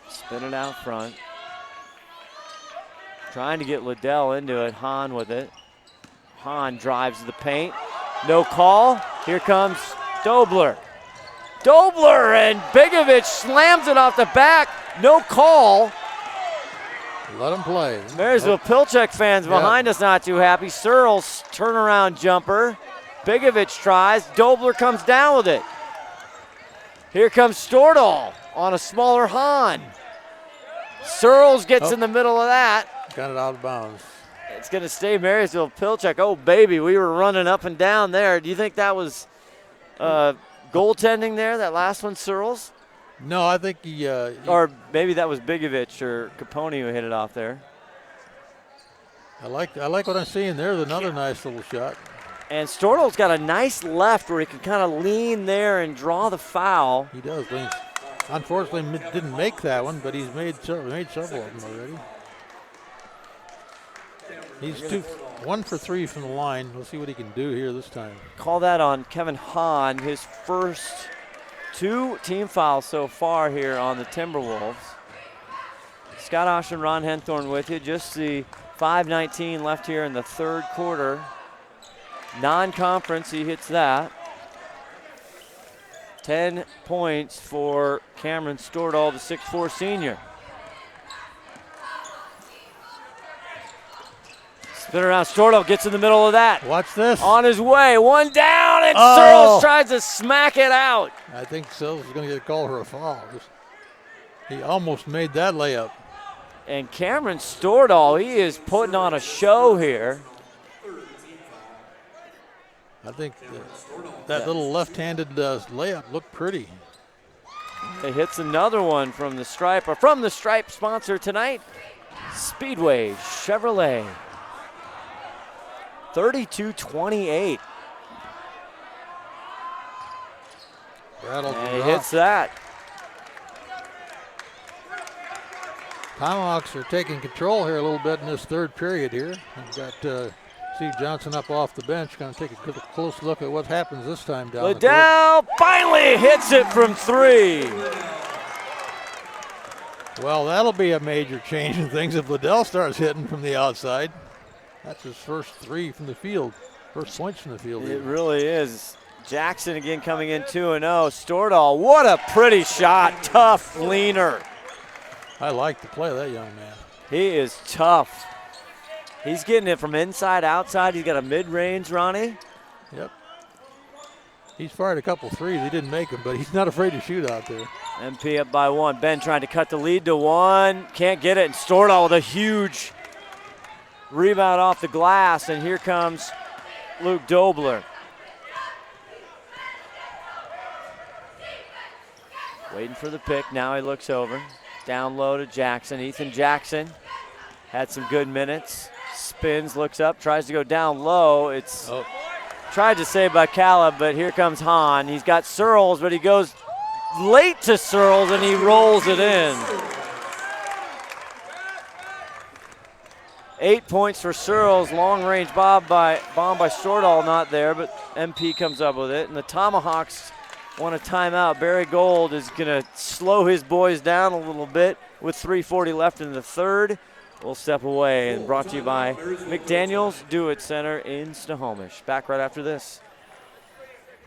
Spin it out front. Trying to get Liddell into it. Hahn with it. Hahn drives the paint. No call. Here comes Dobler. Dobler, and Begovic slams it off the back. No call. Let him play. Marysville-Pilchuck fans behind us not too happy. Searles turnaround jumper. Bigovich tries. Dobler comes down with it. Here comes Stordahl on a smaller Hahn. Searles gets in the middle of that. Got it out of bounds. It's going to stay Marysville-Pilchuck. Oh, baby, we were running up and down there. Do you think that was goaltending there, that last one, Searles? No, I think he or maybe that was Bigovich or Capone who hit it off there. I like what I'm seeing there. There's another nice little shot. And Stordahl's got a nice left where he can kind of lean there and draw the foul. He does. Unfortunately, didn't make that one, but he's made several of them already. He's 1 for 3 from the line. We'll see what he can do here this time. Call that on Kevin Hahn, his first 2 team fouls so far here on the Timberwolves. Scott Osh and Ron Henthorn with you. Just the 5:19 left here in the third quarter. Non-conference, he hits that. 10 points for Cameron Stordahl, the 6'4" senior. Spin around, Stordahl gets in the middle of that. Watch this. On his way, one down, and Searles tries to smack it out. I think Searles is going to get called for a foul. He almost made that layup. And Cameron Stordahl, he is putting on a show here. I think that little left-handed layup looked pretty. He hits another one from the stripe, or from the stripe sponsor tonight, Speedway Chevrolet. 32-28. And he hits that. Tomahawks are taking control here a little bit in this third period here. We've got Steve Johnson up off the bench. Going to take a close look at what happens this time down the court. Liddell finally hits it from 3. Well, that'll be a major change in things if Liddell starts hitting from the outside. That's his first 3 from the field. First points from the field. It really is. Jackson again coming in 2-0. Stordahl, what a pretty shot. Tough leaner. I like the play of that young man. He is tough. He's getting it from inside, outside. He's got a mid-range, Ronnie. Yep. He's fired a couple threes. He didn't make them, but he's not afraid to shoot out there. MP up by 1. Ben trying to cut the lead to 1. Can't get it. And Stordahl with a huge rebound off the glass. And here comes Luke Dobler. Waiting for the pick. Now he looks over. Down low to Jackson. Ethan Jackson had some good minutes. Spins, looks up, tries to go down low. It's tried to save by Caleb, but here comes Hahn. He's got Searles, but he goes late to Searles and he rolls it in. 8 points for Searles. Long range bomb by Stordahl, not there, but MP comes up with it. And the Tomahawks want a timeout. Barry Gold is going to slow his boys down a little bit with 3:40 left in the third. We'll step away, and brought to you by McDaniels Do-It Center in Snohomish. Back right after this.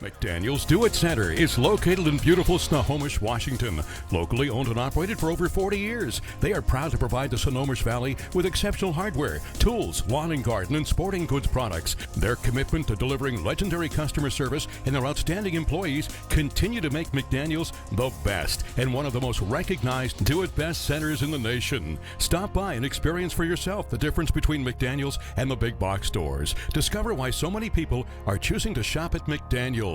McDaniels Do-It Center is located in beautiful Snohomish, Washington. Locally owned and operated for over 40 years, they are proud to provide the Snohomish Valley with exceptional hardware, tools, lawn and garden, and sporting goods products. Their commitment to delivering legendary customer service and their outstanding employees continue to make McDaniels the best and one of the most recognized do-it-best centers in the nation. Stop by and experience for yourself the difference between McDaniels and the big box stores. Discover why so many people are choosing to shop at McDaniels.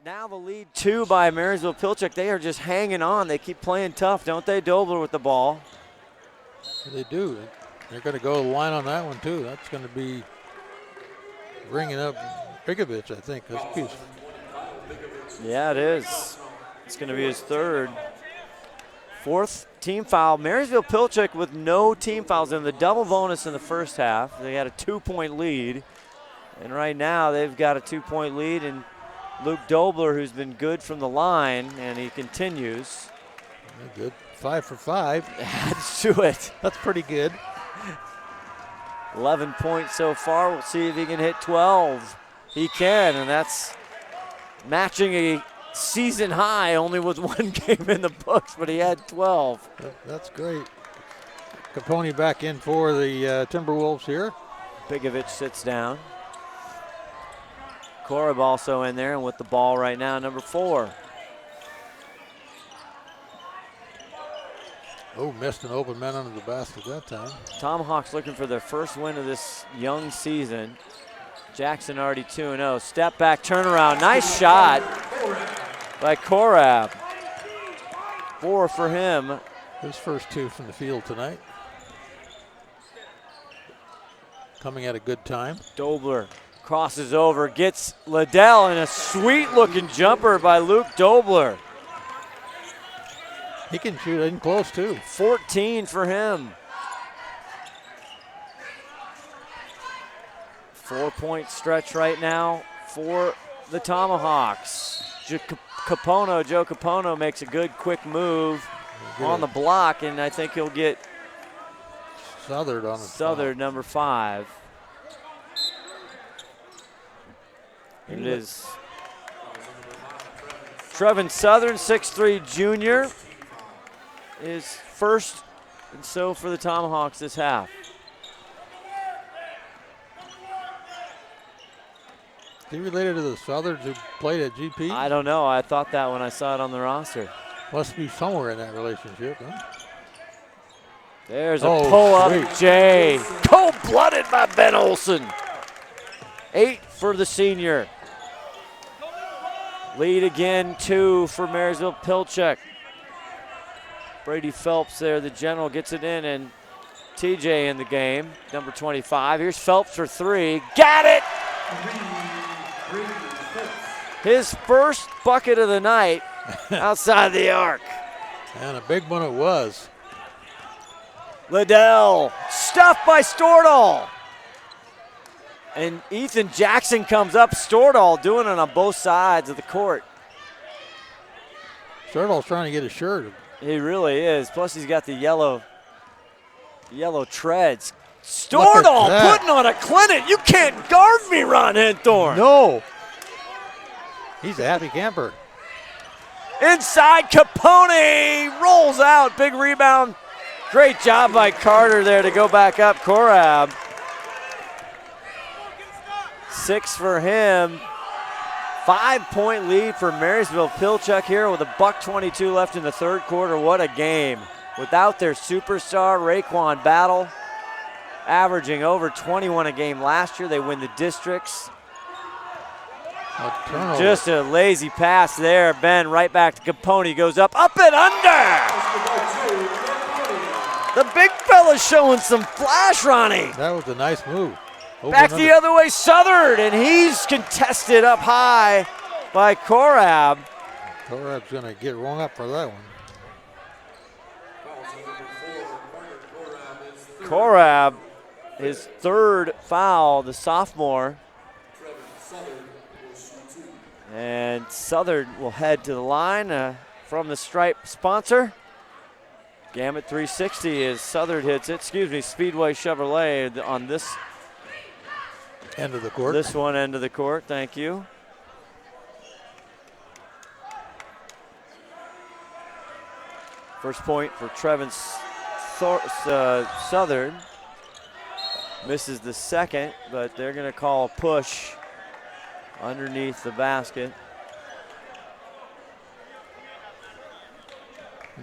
Now the lead 2 by Marysville-Pilchuck. They are just hanging on. They keep playing tough, don't they? Dobler with the ball. They do. They're going to go to the line on that one, too. That's going to be bringing up Bigovich, I think. Yeah, it is. It's going to be his third. 4th team foul. Marysville-Pilchuck with no team fouls in the double bonus in the first half. They had a 2-point lead. And right now they've got a 2-point lead. And Luke Dobler, who's been good from the line, and he continues. Good. 5 for 5. Adds to it. That's pretty good. 11 points so far. We'll see if he can hit 12. He can, and that's matching a season high, only with 1 game in the books, but he had 12. That's great. Capone back in for the Timberwolves here. Bigovich sits down. Korab also in there, and with the ball right now, number 4. Oh, missed an open man under the basket that time. Tomahawks looking for their first win of this young season. Jackson already 2-0. Step back, turnaround. Nice shot by Korab. 4 for him. His first 2 from the field tonight. Coming at a good time. Dobler crosses over, gets Liddell, and a sweet-looking jumper by Luke Dobler. He can shoot in close, too. 14 for him. 4-point stretch right now for the Tomahawks. Joe Capono makes a good quick move on the block, and I think he'll get Southard on the Southard, number 5. It is Trevin Southern, 6'3" junior, is first, and so for the Tomahawks this half. Is he related to the Southerns who played at GP? I don't know. I thought that when I saw it on the roster. Must be somewhere in that relationship, huh? There's a pull-up, Jay. Cold-blooded by Ben Olsen. 8 for the senior. Lead again, 2 for Marysville-Pilchuck. Brady Phelps there, the general, gets it in, and TJ in the game, number 25. Here's Phelps for 3. Got it! His first bucket of the night outside the arc. And a big one it was. Liddell, stuffed by Stordahl. And Ethan Jackson comes up. Stordahl doing it on both sides of the court. Stordahl's trying to get a shirt. He really is. Plus he's got the yellow treads. Stordahl putting on a clinic. You can't guard me, Ron Henthorn. No. He's a happy camper. Inside, Capone rolls out. Big rebound. Great job by Carter there to go back up. Korab. 6 for him. 5-point lead for Marysville-Pilchuck here with $1:22 left in the third quarter. What a game. Without their superstar, Raekwon Battle, averaging over 21 a game last year. They win the districts. Just a lazy pass there. Ben right back to Capone. Goes up and under. The big fella's showing some flash, Ronnie. That was a nice move. Back the other way, Southern, and he's contested up high by Korab. Korab's going to get rung up for that one. Korab, his 3rd foul, the sophomore. And Southern will head to the line from the stripe sponsor. Gamut 360 as Southern hits it. Speedway Chevrolet on this end of the court. This one end of the court, thank you. First point for Trevin Southern. Misses the second, but they're going to call a push underneath the basket.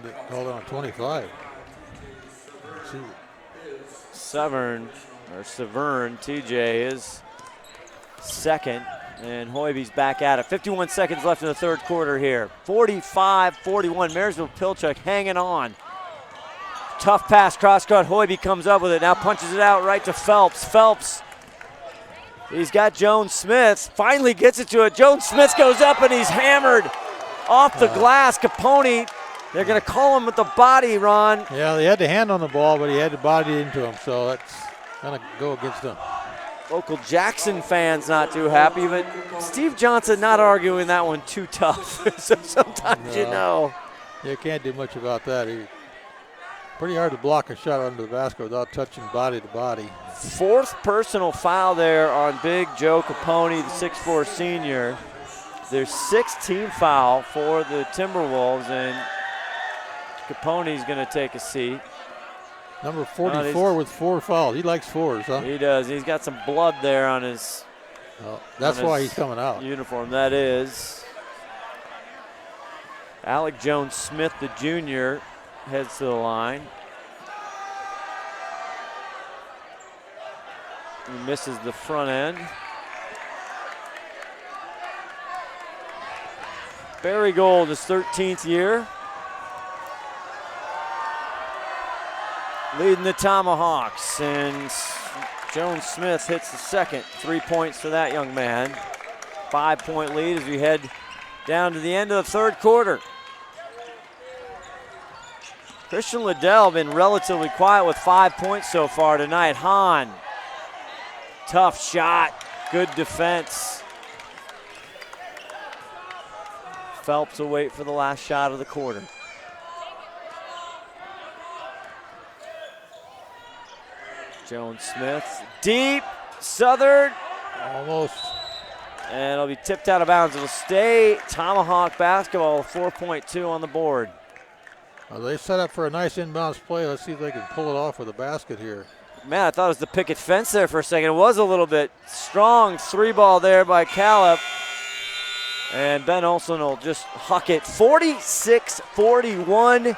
They called on 25. Severn, TJ is second, and Hoiby's back at it. 51 seconds left in the third quarter here. 45-41, Marysville-Pilchuck hanging on. Tough pass, cross-cut, Hoiby comes up with it, now punches it out right to Phelps. Phelps, he's got Jones Smith, finally gets it to it. Jones Smith goes up and he's hammered off the glass. Capone, they're going to call him with the body, Ron. Yeah, they had the hand on the ball, but he had the body into him, so that's going to go against them. Local Jackson fans not too happy, but Steve Johnson not arguing that one too tough. So sometimes you know. You can't do much about that. Pretty hard to block a shot under the basket without touching body to body. Fourth personal foul there on Big Joe Capone, the 6'4 senior. There's 6th team foul for the Timberwolves, and Capone's going to take a seat. Number 44 with 4 fouls. He likes 4s, huh? He does. He's got some blood there on his. Oh, that's why he's coming out. Uniform. That is. Alec Jones-Smith, the junior, heads to the line. He misses the front end. Barry Gold, his 13th year. Leading the Tomahawks, and Jones-Smith hits the second. 3 points for that young man. 5-point lead as we head down to the end of the third quarter. Christian Liddell been relatively quiet with 5 points so far tonight. Hahn, tough shot, good defense. Phelps will wait for the last shot of the quarter. Jones-Smith, deep, Southern. Almost. And it'll be tipped out of bounds. It'll stay Tomahawk basketball, 4.2 on the board. Well, they set up for a nice inbounds play. Let's see if they can pull it off with a basket here. Man, I thought it was the picket fence there for a second. It was a little bit strong 3-ball there by Caleb. And Ben Olsen will just huck it. 46-41.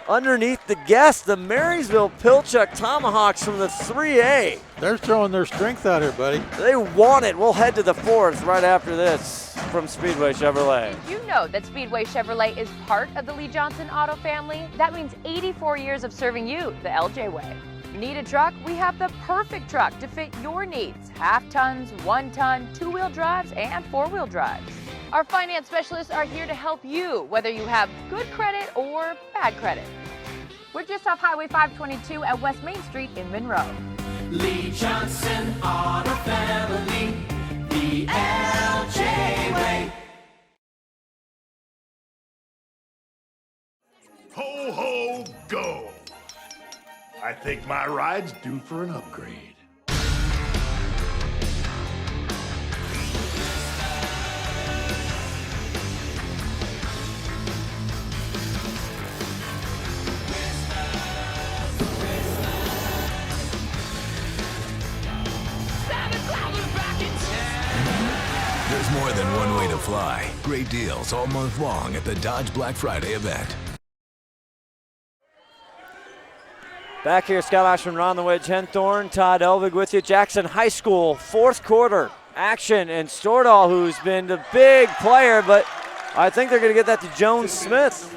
Underneath the guest, the Marysville-Pilchuck Tomahawks from the 3A. They're throwing their strength out here, buddy. They want it. We'll head to the fourth right after this from Speedway Chevrolet. Did you know that Speedway Chevrolet is part of the Lee Johnson Auto family? That means 84 years of serving you the LJ way. Need a truck? We have the perfect truck to fit your needs. Half tons, 1 ton, 2-wheel drives, and 4-wheel drives. Our finance specialists are here to help you, whether you have good credit or bad credit. We're just off Highway 522 at West Main Street in Monroe. Lee Johnson Auto Family, the LJ way. Ho, ho, go. I think my ride's due for an upgrade. There's more than one way to fly. Great deals all month long at the Dodge Black Friday event. Back here, Scott Ashman, Ron the Wedge, Henthorn, Todd Elvig with you. Jackson High School, fourth quarter action, and Stordahl, who's been the big player, but I think they're going to get that to Jones-Smith.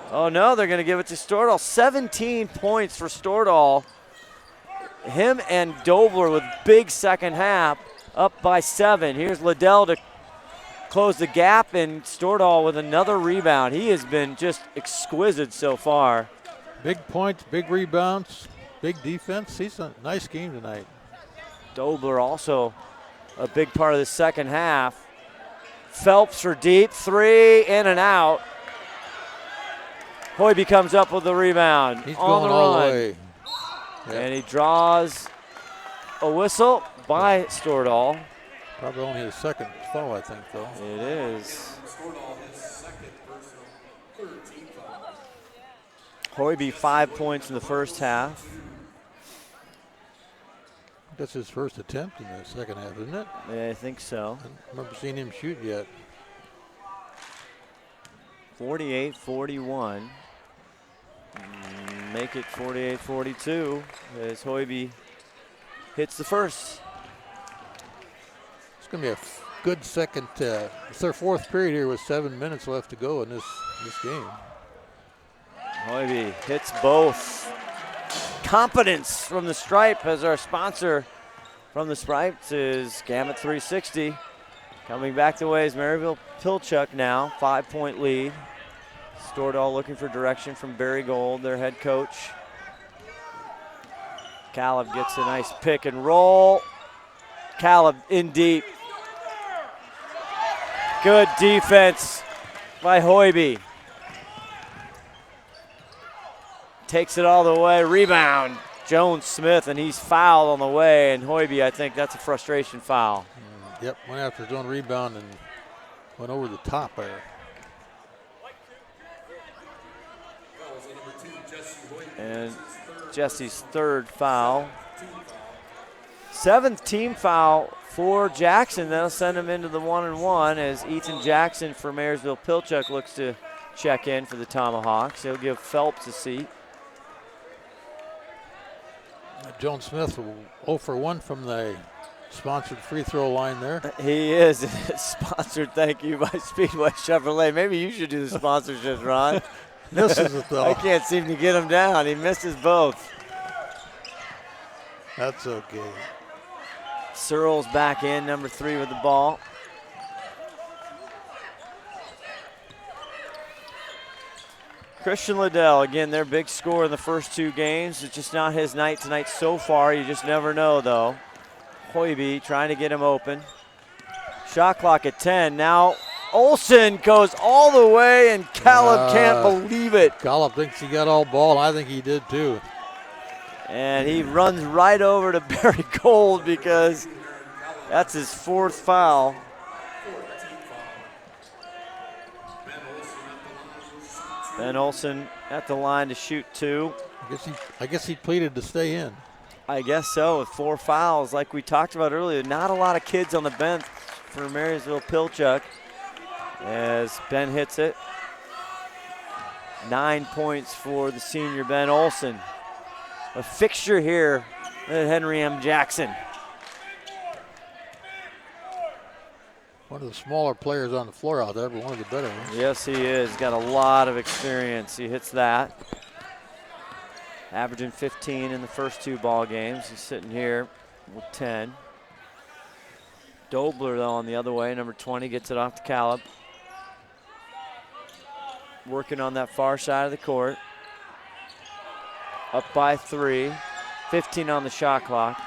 Oh no, they're going to give it to Stordahl. 17 points for Stordahl. Him and Dobler with big second half, up by 7. Here's Liddell to close the gap, and Stordahl with another rebound. He has been just exquisite so far. Big points, big rebounds, big defense. He's a nice game tonight. Dobler also a big part of the second half. Phelps for deep, 3, in and out. Hoiby comes up with the rebound. He's on going the all the run. way. Yep. And he draws a whistle by Stordahl. Probably only his second foul, I think, though. It is. Hoiby 5 points in the first half. That's his first attempt in the second half, isn't it? Yeah, I think so. I don't remember seeing him shoot yet. 48-41. Make it 48-42 as Hoiby hits the first. It's going to be a good second. It's their fourth period here with 7 minutes left to go in this game. Hoiby hits both. Competence from the stripe, as our sponsor from the Stripes is Gamut 360. Coming back the way is Marysville-Pilchuck now, 5-point lead. Stordahl looking for direction from Barry Gold, their head coach. Caleb gets a nice pick and roll. Caleb in deep. Good defense by Hoiby. Takes it all the way. Rebound. Jones-Smith, and he's fouled on the way. And Hoiby, I think that's a frustration foul. Yep, went after his own rebound and went over the top there. And Jesse's third foul. 7th team foul for Jackson. That'll send him into the 1-and-1 as Ethan Jackson for Marysville-Pilchuck looks to check in for the Tomahawks. He'll give Phelps a seat. Jones-Smith 0 for 1 from the sponsored free throw line there. He is. Sponsored, thank you, by Speedway Chevrolet. Maybe you should do the sponsorships, Ron. Misses it, though. I can't seem to get him down. He misses both. That's okay. Searles back in, number 3 with the ball. Christian Liddell, again, their big scorer in the first 2 games. It's just not his night tonight so far. You just never know, though. Hoiby trying to get him open. Shot clock at 10. Now Olsen goes all the way, and Caleb can't believe it. Caleb thinks he got all ball. I think he did, too. And he runs right over to Barry Gold because that's his 4th foul. Ben Olsen at the line to shoot 2. I guess he pleaded to stay in. I guess so, with 4 fouls. Like we talked about earlier, not a lot of kids on the bench for Marysville-Pilchuck as Ben hits it. 9 points for the senior Ben Olsen. A fixture here at Henry M. Jackson. One of the smaller players on the floor out there, but one of the better ones. Yes, he is. Got a lot of experience. He hits that. Averaging 15 in the first 2 ball games. He's sitting here with 10. Dobler, though, on the other way. Number 20 gets it off to Caleb. Working on that far side of the court. Up by 3. 15 on the shot clock.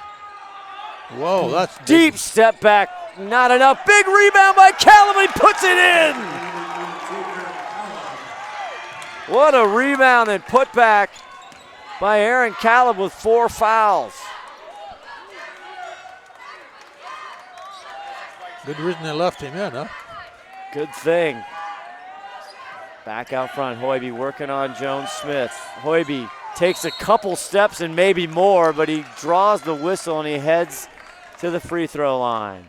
Whoa, that's deep step back. Not enough. Big rebound by Caleb. He puts it in. What a rebound and put back by Aaron Caleb with 4 fouls. Good reason they left him in, huh? Good thing. Back out front, Hoiby working on Jones-Smith. Hoiby takes a couple steps and maybe more, but he draws the whistle and he heads to the free throw line.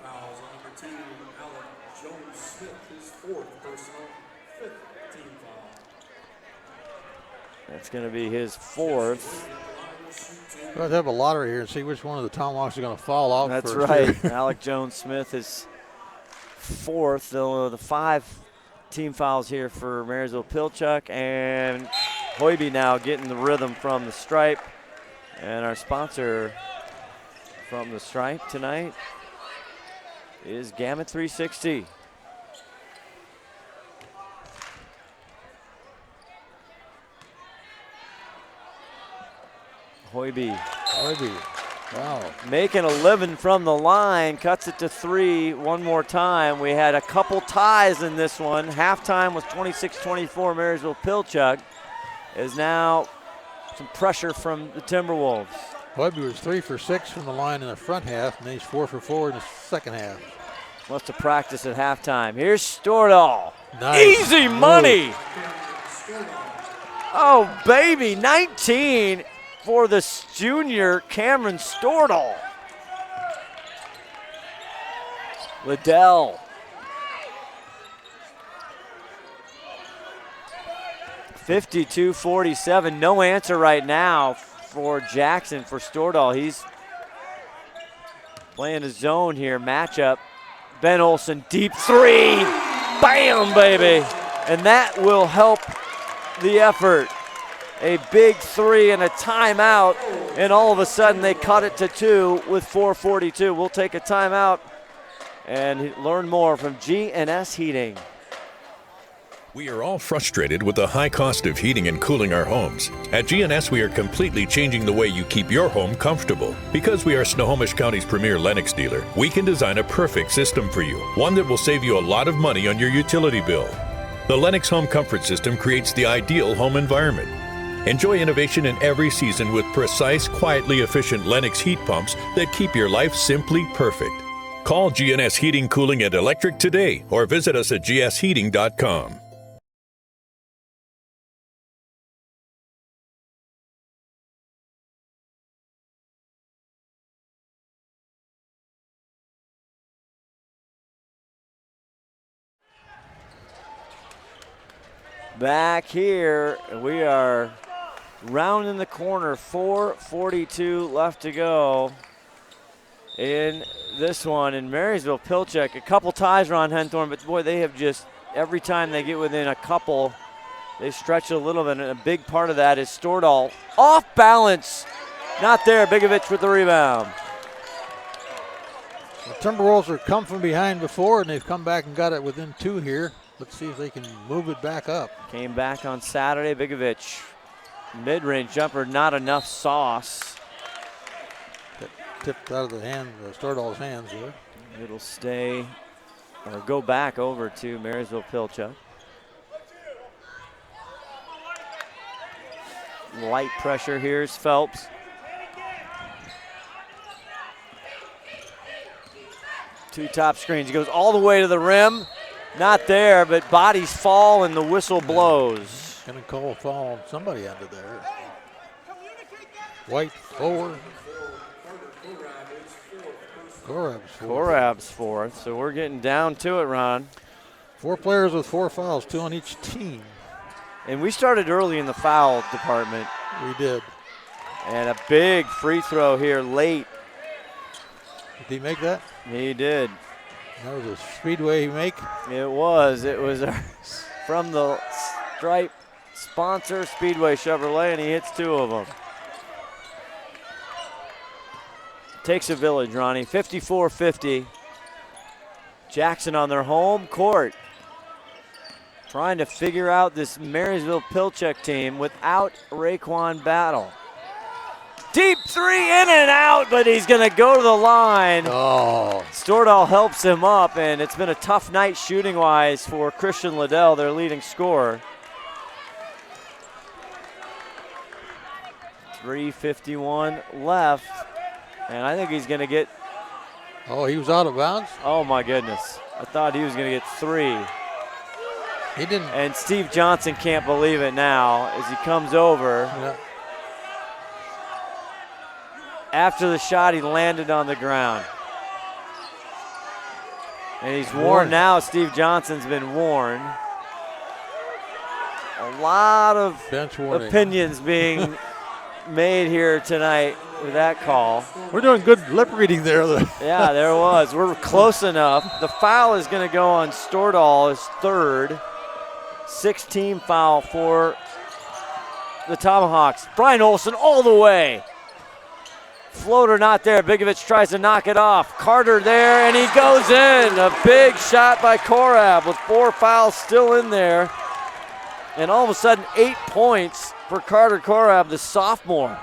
Fouls on number 2, Alec Jones-Smith, his 4th personal, 5th team foul. That's going to be his 4th. We'll have to have a lottery here and see which one of the Tomahawks are going to fall out. That's first. right. Alec Jones-Smith is 4th. The 5 team fouls here for Marysville-Pilchuck, and Hoiby now getting the rhythm from the stripe. And our sponsor from the stripe tonight is Gamut 360. Hoiby. Wow. Making a living from the line, cuts it to 3 one more time. We had a couple ties in this one. Halftime was 26-24 Marysville-Pilchuck. Is now some pressure from the Timberwolves. Hoiby was 3 for 6 from the line in the front half, and then he's 4 for 4 in the second half. Must have practiced at halftime. Here's Stordahl. Nice. Easy money. Oh, baby, 19 for the junior Cameron Stordahl. Liddell. 52-47, no answer right now for Jackson for Stordahl. He's playing his zone here, matchup. Ben Olsen, deep 3, bam, baby. And that will help the effort. A big 3 and a timeout, and all of a sudden they cut it to 2 with 4:42. We'll take a timeout and learn more from G&S Heating. We are all frustrated with the high cost of heating and cooling our homes. At GNS, we are completely changing the way you keep your home comfortable. Because we are Snohomish County's premier Lennox dealer, we can design a perfect system for you, one that will save you a lot of money on your utility bill. The Lennox Home Comfort System creates the ideal home environment. Enjoy innovation in every season with precise, quietly efficient Lennox heat pumps that keep your life simply perfect. Call GNS Heating, Cooling, and Electric today or visit us at gsheating.com. Back here, we are rounding the corner, 4:42 left to go in this one. In Marysville-Pilchuck, a couple ties, Ron Henthorn, but boy, they have just, every time they get within a couple, they stretch a little bit, and a big part of that is Stordahl off balance. Not there, Bigovich with the rebound. The Timberwolves have come from behind before, and they've come back and got it within 2 here. Let's see if they can move it back up. Came back on Saturday, Bigovich. Mid-range jumper, not enough sauce. That tipped out of the hand, Stordahl's hands there. It'll stay, or go back over to Marysville-Pilchuck. Light pressure, here's Phelps. Two top screens, he goes all the way to the rim. Not there, but bodies fall and the whistle blows. Gonna call a foul on somebody under there. White forward. Korab's fourth, so we're getting down to it, Ron. 4 players with 4 fouls, 2 on each team. And we started early in the foul department. We did. And a big free throw here late. Did he make that? He did. That was a Speedway make. It was from the stripe sponsor, Speedway Chevrolet, and he hits 2 of them. Takes a village, Ronnie. 54-50. Jackson on their home court. Trying to figure out this Marysville-Pilchuck team without Raekwon Battle. Deep 3 in and out, but he's going to go to the line. Oh. Stordahl helps him up, and it's been a tough night shooting-wise for Christian Liddell, their leading scorer. 3:51 left, and I think he's going to get. Oh, he was out of bounds? Oh, my goodness. I thought he was going to get 3. He didn't. And Steve Johnson can't believe it now as he comes over. Yeah. After the shot, he landed on the ground. And he's warned now. Steve Johnson's been warned. A lot of opinions being made here tonight with that call. We're doing good lip reading there. Yeah, there was. We're close enough. The foul is going to go on Stordahl, his 3rd. 6-team foul for the Tomahawks. Brian Olsen all the way. Floater not there. Bigovich tries to knock it off. Carter there, and he goes in. A big shot by Korab with 4 fouls still in there. And all of a sudden, 8 points for Carter Korab, the sophomore.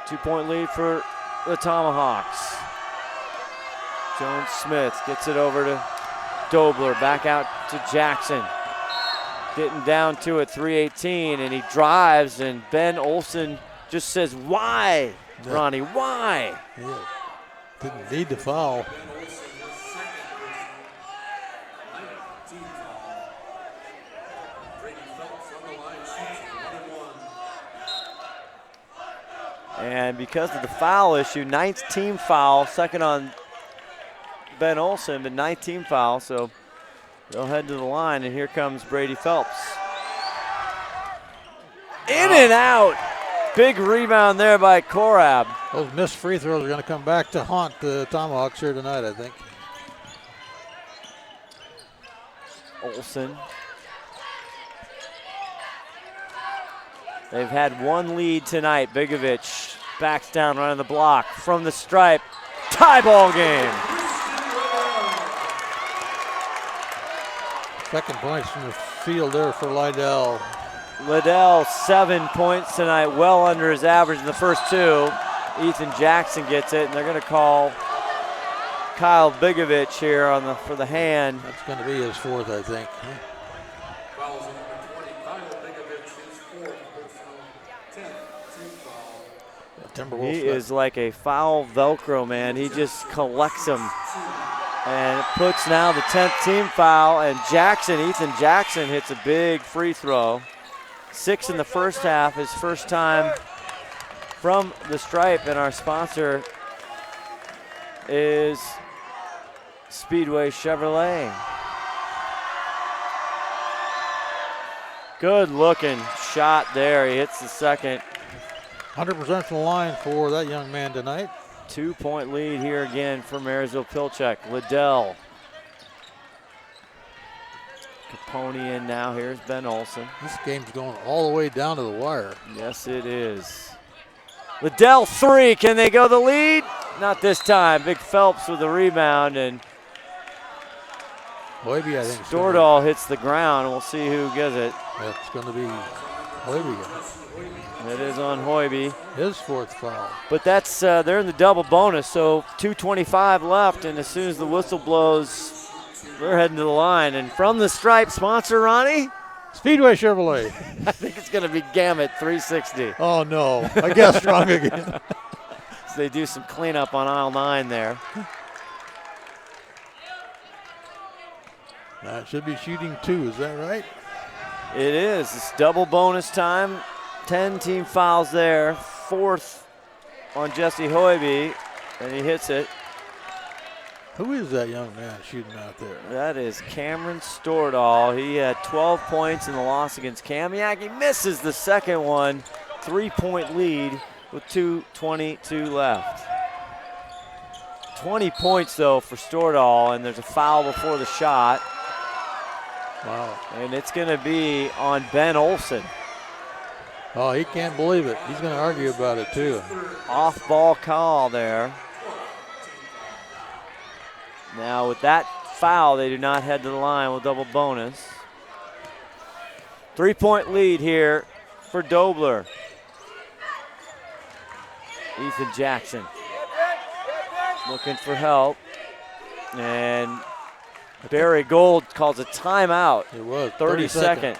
2-point lead for the Tomahawks. Jones Smith gets it over to Dobler. Back out to Jackson. Getting down to it, 3:18, and he drives, and Ben Olsen just says, why, Ronnie, why? Yeah. Didn't need the foul. And because of the foul issue, 9th team foul, second on Ben Olsen, but 9th team foul, so they'll head to the line, and here comes Brady Phelps. In and out. Big rebound there by Korab. Those missed free throws are going to come back to haunt the Tomahawks here tonight, I think. Olsen. They've had 1 lead tonight. Bigovich backs down right on the block from the stripe. Tie ball game. Second points from the field there for Liddell. Liddell, 7 points tonight, well under his average in the first 2. Ethan Jackson gets it, and they're going to call Kyle Bigovich here for the hand. That's going to be his 4th, I think. Fouls on number 20, Kyle Bigovich. Timberwolves. He is like a foul Velcro, man. He just collects them. And it puts now the 10th team foul, and Ethan Jackson hits a big free throw. 6 in the first half, his first time from the stripe, and our sponsor is Speedway Chevrolet. Good looking shot there. He hits the second. 100% from the line for that young man tonight. 2-point lead here again for Marysville-Pilchuck. Liddell. Capone in now. Here's Ben Olson. This game's going all the way down to the wire. Yes, it is. Liddell 3. Can they go the lead? Not this time. Big Phelps with the rebound, and Hoiby, I think. Stordahl hits the ground. We'll see who gets it. That's going to be Hoiby. It is on Hoiby. His 4th foul. But that's they're in the double bonus, so 2:25 left, and as soon as the whistle blows, they're heading to the line. And from the stripe, sponsor, Ronnie? Speedway Chevrolet. I think it's going to be Gamut 360. Oh, no. I guess wrong again. So they do some cleanup on aisle 9 there. That should be shooting 2, is that right? It is. It's double bonus time. 10 team fouls there. 4th on Jesse Hoiby, and he hits it. Who is that young man shooting out there? That is Cameron Stordahl. He had 12 points in the loss against Kamiak. He misses the second one. 3-point lead with 2:22 left. 20 points, though, for Stordahl, and there's a foul before the shot. Wow. And it's going to be on Ben Olson. Oh, he can't believe it. He's going to argue about it, too. Off-ball call there. Now, with that foul, they do not head to the line with double bonus. 3-point lead here for Dobler. Ethan Jackson looking for help. And Barry Gold calls a timeout. It was 32nd.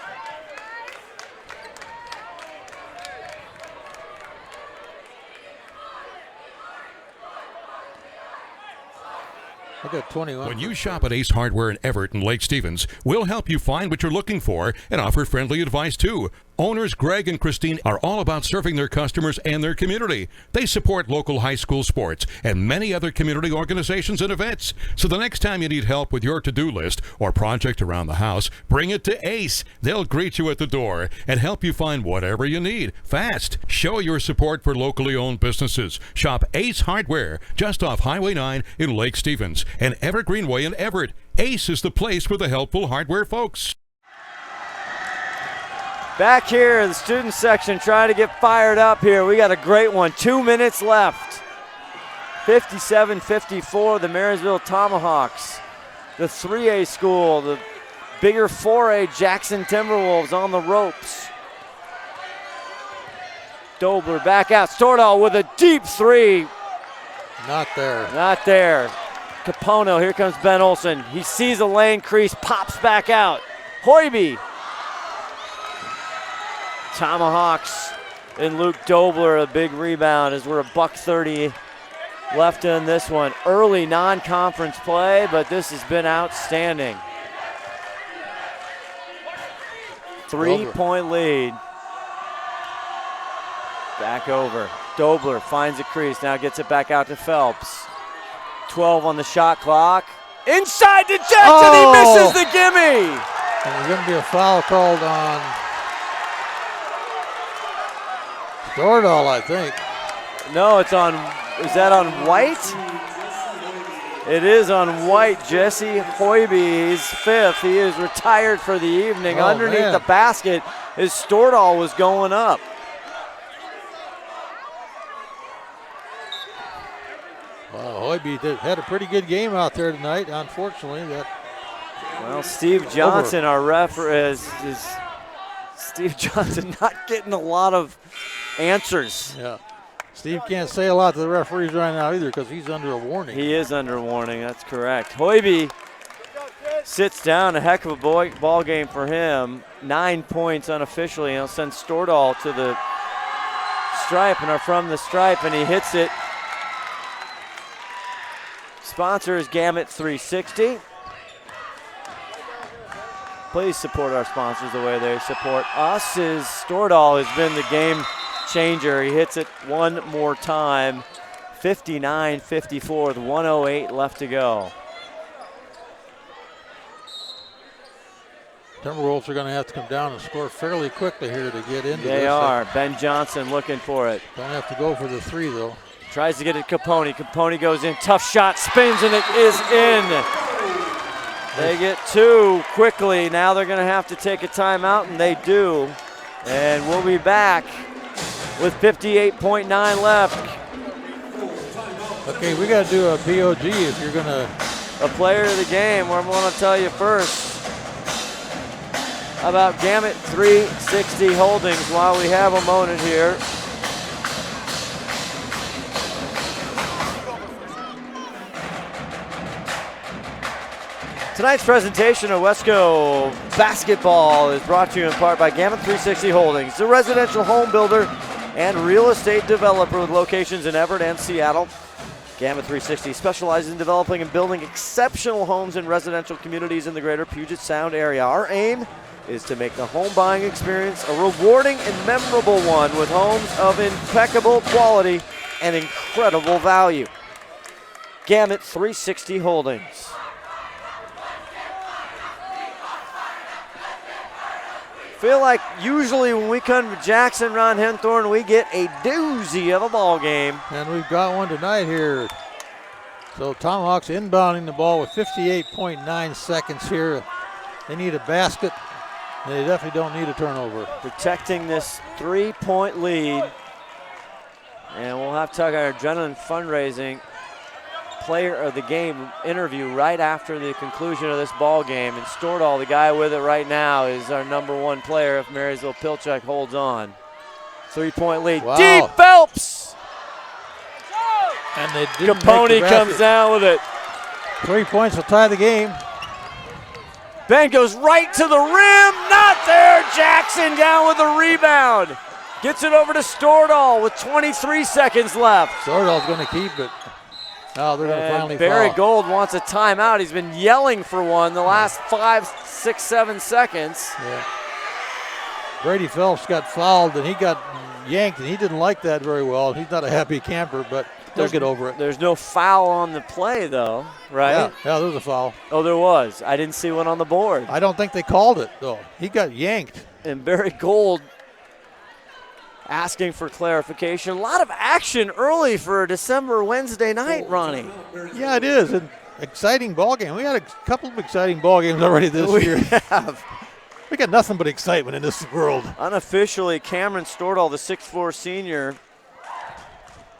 I got 21. When you shop at Ace Hardware in Everett and Lake Stevens, we'll help you find what you're looking for and offer friendly advice too. Owners Greg and Christine are all about serving their customers and their community. They support local high school sports and many other community organizations and events. So the next time you need help with your to-do list or project around the house, bring it to Ace. They'll greet you at the door and help you find whatever you need fast. Show your support for locally owned businesses. Shop Ace Hardware just off Highway 9 in Lake Stevens and Evergreenway in Everett. Ace is the place for the helpful hardware folks. Back here in the student section, trying to get fired up here. We got a great one. 2 minutes left. 57-54, the Marysville Tomahawks. The 3A school, the bigger 4A Jackson Timberwolves on the ropes. Dobler back out. Stordahl with a deep 3. Not there. Not there. Capono, here comes Ben Olson. He sees a lane crease, pops back out. Hoiby. Tomahawks and Luke Dobler, a big rebound as we're $1:30 left in this one. Early non-conference play, but this has been outstanding. 3-point lead. Back over. Dobler finds a crease, now gets it back out to Phelps. 12 on the shot clock. Inside to Jackson, He misses the gimme! And there's going to be a foul called on Stordahl, I think. No, it's on, is that on White? It is on White. Jesse Hoiby, he's 5th. He is retired for the evening. Underneath the basket, his Stordahl was going up. Wow, Hoiby had a pretty good game out there tonight. Unfortunately, well, Steve Johnson, our ref, is Steve Johnson not getting a lot of answers. Yeah. Steve can't say a lot to the referees right now either because he's under a warning. He is under a warning, that's correct. Hoiby sits down, a heck of a ball game for him. 9 points unofficially, and he'll send Stordahl to the stripe and are from the stripe, and he hits it. Sponsor is Gamut 360. Please support our sponsors the way they support us. Is Stordahl has been the game changer. He hits it one more time. 59-54 with 1:08 left to go. Timberwolves are going to have to come down and score fairly quickly here to get into this. They are. Ben Johnson looking for it. Don't have to go for the three, though. Tries to get it Capone. Capone goes in. Tough shot. Spins, and it is in. They get two quickly. Now they're going to have to take a timeout, and they do. And we'll be back with 58.9 left. Okay, we got to do a BOG if you're going to. A player of the game, what I want to tell you first about Gamut 360 Holdings while we have a moment here. Tonight's presentation of Wesco basketball is brought to you in part by Gamut 360 Holdings, the residential home builder and real estate developer with locations in Everett and Seattle. Gamut 360 specializes in developing and building exceptional homes in residential communities in the greater Puget Sound area. Our aim is to make the home buying experience a rewarding and memorable one with homes of impeccable quality and incredible value. Gamut 360 Holdings. Feel like usually when we come to Jackson, Ron Henthorne, we get a doozy of a ball game. And we've got one tonight here. So Tomahawks inbounding the ball with 58.9 seconds here. They need a basket. They definitely don't need a turnover. Protecting this 3-point lead. And we'll have to talk our Adrenaline Fundraising player of the game interview right after the conclusion of this ball game. And Stordahl, the guy with it right now, is our #1 player if Marysville-Pilchuck holds on. 3-point lead. Wow. Deep Phelps! And they didn't Capone make the comes basket. down with it. 3 points will tie the game. Ben goes right to the rim. Not there. Jackson down with the rebound. Gets it over to Stordahl with 23 seconds left. Stordahl's going to keep it. Now they're going to finally Barry foul. Gold wants a timeout. He's been yelling for one the last 5, 6, 7 seconds. Yeah. Brady Phelps got fouled and he got yanked, and he didn't like that very well. He's not a happy camper, but they'll get over it. There's no foul on the play, though, right? Yeah, there was a foul. Oh, there was. I didn't see one on the board. I don't think they called it, though. He got yanked. And Barry Gold asking for clarification. A lot of action early for a December Wednesday night, Ronnie. Yeah, it is. An exciting ball game. We had a couple of exciting ball games already this year. We got nothing but excitement in this world. Unofficially, Cameron Stordahl, the 6'4 senior,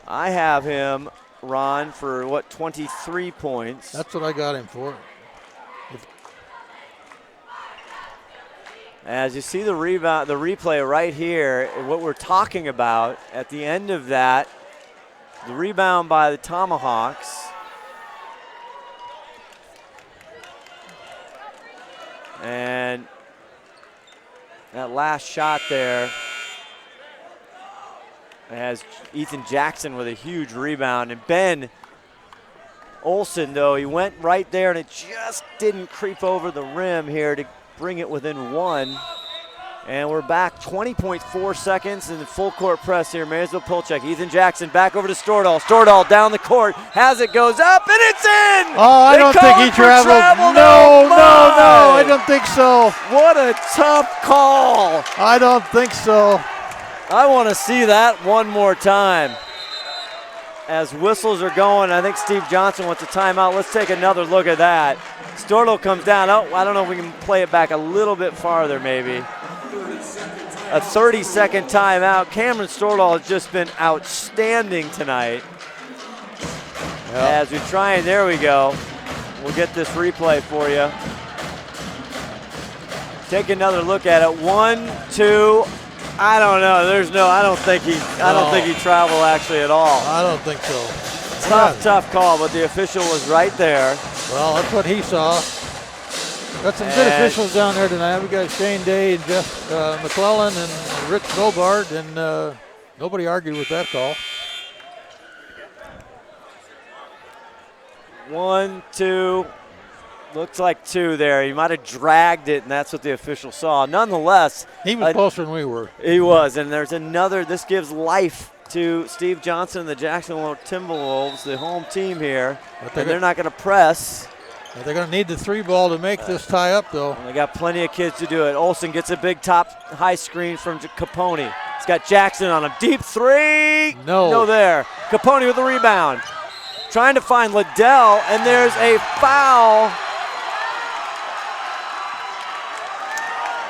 I have him, Ron, for 23 points. That's what I got him for. As you see the rebound, the replay right here, what we're talking about at the end of that, the rebound by the Tomahawks. And that last shot there has Ethan Jackson with a huge rebound. And Ben Olson, though, he went right there and it just didn't creep over the rim here to bring it within one. And we're back 20.4 seconds in the full court press here. Marysville-Pilchuck, Ethan Jackson back over to Stordahl. Stordahl down the court, has it, goes up, and it's in! Oh, I don't think he traveled. No, I don't think so. What a tough call. I don't think so. I want to see that one more time. As whistles are going, I think Steve Johnson wants a timeout. Let's take another look at that. Stordahl comes down. Oh, I don't know if we can play it back a little bit farther maybe. A 30-second timeout. Cameron Stordahl has just been outstanding tonight. Yep. As we try, and there we go. We'll get this replay for you. Take another look at it. 1, 2. I don't know. I don't think he traveled actually at all. I don't think so. Tough call, but the official was right there. Well, that's what he saw. Got some good officials down there tonight. We got Shane Day and Jeff McClellan and Rich Bogart and Nobody argued with that call. 1, 2. Looks like 2 there. He might have dragged it, and that's what the official saw. Nonetheless, he was closer than we were. He was, and there's another. This gives life to Steve Johnson and the Jacksonville Timberwolves, the home team here. And they're not going to press. They're going to need the 3 ball to make this tie up, though. And they got plenty of kids to do it. Olsen gets a big top high screen from Capone. He's got Jackson on him. Deep 3. No there. Capone with the rebound. Trying to find Liddell, and there's a foul.